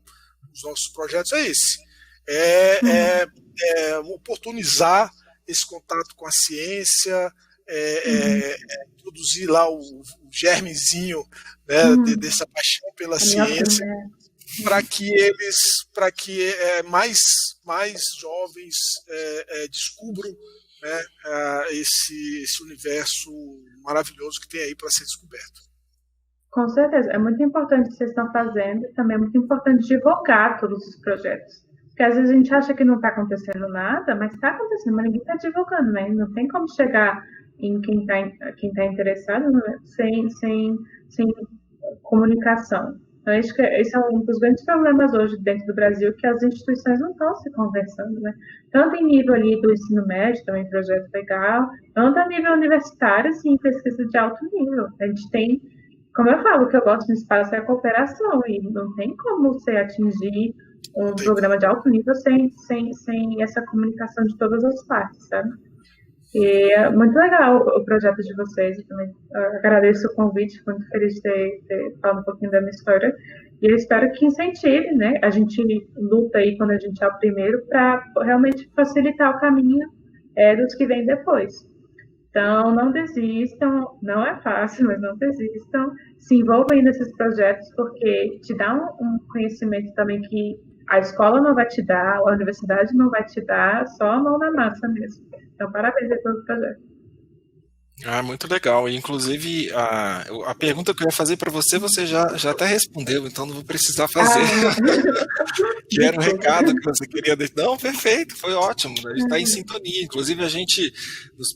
os nossos projetos, é esse. Oportunizar esse contato com a ciência, introduzir lá o germezinho, né, dessa paixão pela ciência, para que mais jovens descubram, né, esse universo maravilhoso que tem aí para ser descoberto. Com certeza, é muito importante o que vocês estão fazendo, e também é muito importante divulgar todos os projetos. Porque às vezes a gente acha que não está acontecendo nada, mas está acontecendo, mas ninguém está divulgando, né? Não tem como chegar em quem tá interessado, né, sem comunicação. Então, acho que esse é um dos grandes problemas hoje dentro do Brasil, que as instituições não estão se conversando, né? Tanto em nível ali do ensino médio, também projeto legal, tanto a nível universitário, sim, pesquisa de alto nível. A gente tem, como eu falo, o que eu gosto no espaço é a cooperação, e não tem como você atingir um programa de alto nível sem essa comunicação de todas as partes, sabe? E é muito legal o projeto de vocês. Eu também agradeço o convite, fico muito feliz de ter falado um pouquinho da minha história. E eu espero que incentive, né? A gente luta aí quando a gente é o primeiro para realmente facilitar o caminho dos que vêm depois. Então, não desistam, não é fácil, mas não desistam. Se envolvam aí nesses projetos, porque te dá um conhecimento também que a escola não vai te dar, a universidade não vai te dar, só a mão na massa mesmo. Então, parabéns aí pelo projeto. Muito legal. Inclusive, a pergunta que eu ia fazer para você, você já até respondeu, então não vou precisar fazer. Que era o recado que você queria deixar. Não, perfeito, foi ótimo. A gente está em sintonia. Inclusive, a gente,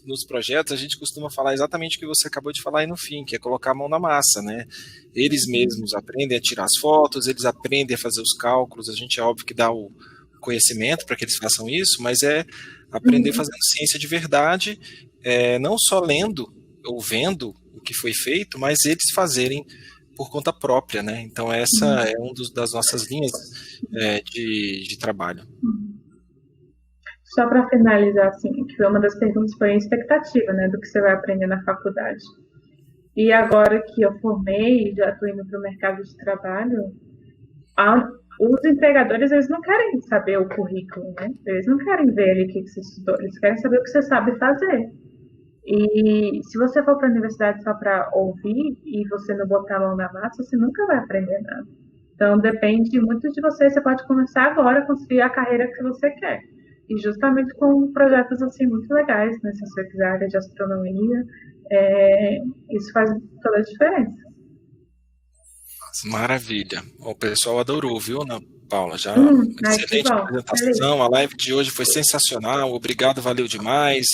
nos projetos, a gente costuma falar exatamente o que você acabou de falar aí no fim, que é colocar a mão na massa, né? Eles mesmos aprendem a tirar as fotos, eles aprendem a fazer os cálculos, a gente é óbvio que dá o conhecimento para que eles façam isso, mas é aprender fazendo ciência de verdade, não só lendo ou vendo o que foi feito, mas eles fazerem por conta própria, né? Então essa é uma das nossas linhas de trabalho. Só para finalizar, assim, que uma das perguntas foi a expectativa, né, do que você vai aprender na faculdade. E agora que eu formei e já estou indo para o mercado de trabalho, os empregadores, eles não querem saber o currículo, né? Eles não querem ver ali o que você estudou, eles querem saber o que você sabe fazer. E se você for para a universidade só para ouvir e você não botar a mão na massa, você nunca vai aprender nada. Então, depende muito de você. Você pode começar agora a construir a carreira que você quer. E justamente com projetos assim muito legais, né? Se você quiser a área de astronomia, isso faz toda a diferença. Maravilha. O pessoal adorou, viu, Ana Paula? Já excelente apresentação. A live de hoje foi sensacional. Obrigado, valeu demais.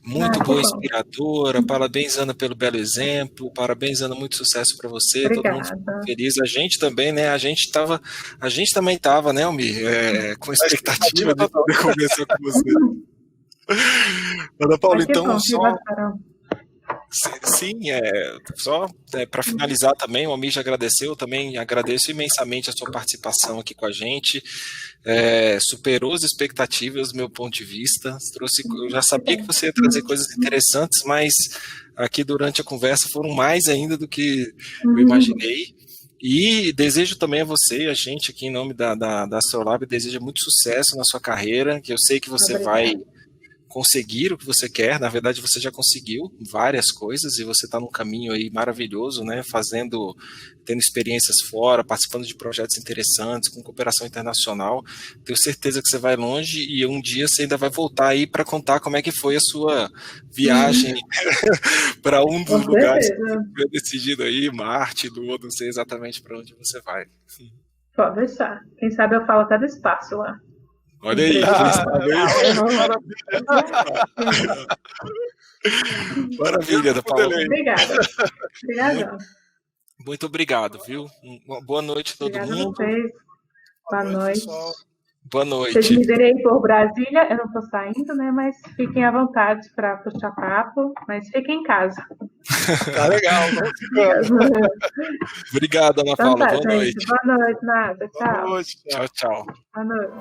Muito boa, inspiradora. Parabéns, Ana, pelo belo exemplo. Parabéns, Ana, muito sucesso para você. Obrigada. Todo mundo feliz. A gente também, né? A gente também estava, né, Almir? Com expectativa de poder conversar com você. Ana Paula, então, só... Sim, só para finalizar também, o Almir já agradeceu, eu também agradeço imensamente a sua participação aqui com a gente, superou as expectativas do meu ponto de vista, eu já sabia que você ia trazer coisas interessantes, mas aqui durante a conversa foram mais ainda do que eu imaginei, e desejo também a você e a gente aqui em nome da Astrolab, desejo muito sucesso na sua carreira, que eu sei que você vai conseguir o que você quer, na verdade você já conseguiu várias coisas e você está num caminho aí maravilhoso, né, tendo experiências fora, participando de projetos interessantes, com cooperação internacional, tenho certeza que você vai longe e um dia você ainda vai voltar aí para contar como é que foi a sua viagem para um dos lugares que você foi decidido aí, Marte, Lua, não sei exatamente para onde você vai. Pode deixar, quem sabe eu falo até do espaço lá. Olha aí. Maravilha, Ana Paula. Obrigada. Obrigada. Muito obrigado, viu? Uma boa noite a todo mundo. A vocês. Boa noite. Pessoal. Boa noite. Vocês me verem por Brasília, eu não estou saindo, né? Mas fiquem à vontade para puxar papo, mas fiquem em casa. Tá legal. Obrigado, Ana Paula. Boa noite. Boa noite, nada. Tchau. Boa noite. Tchau, tchau. Boa noite.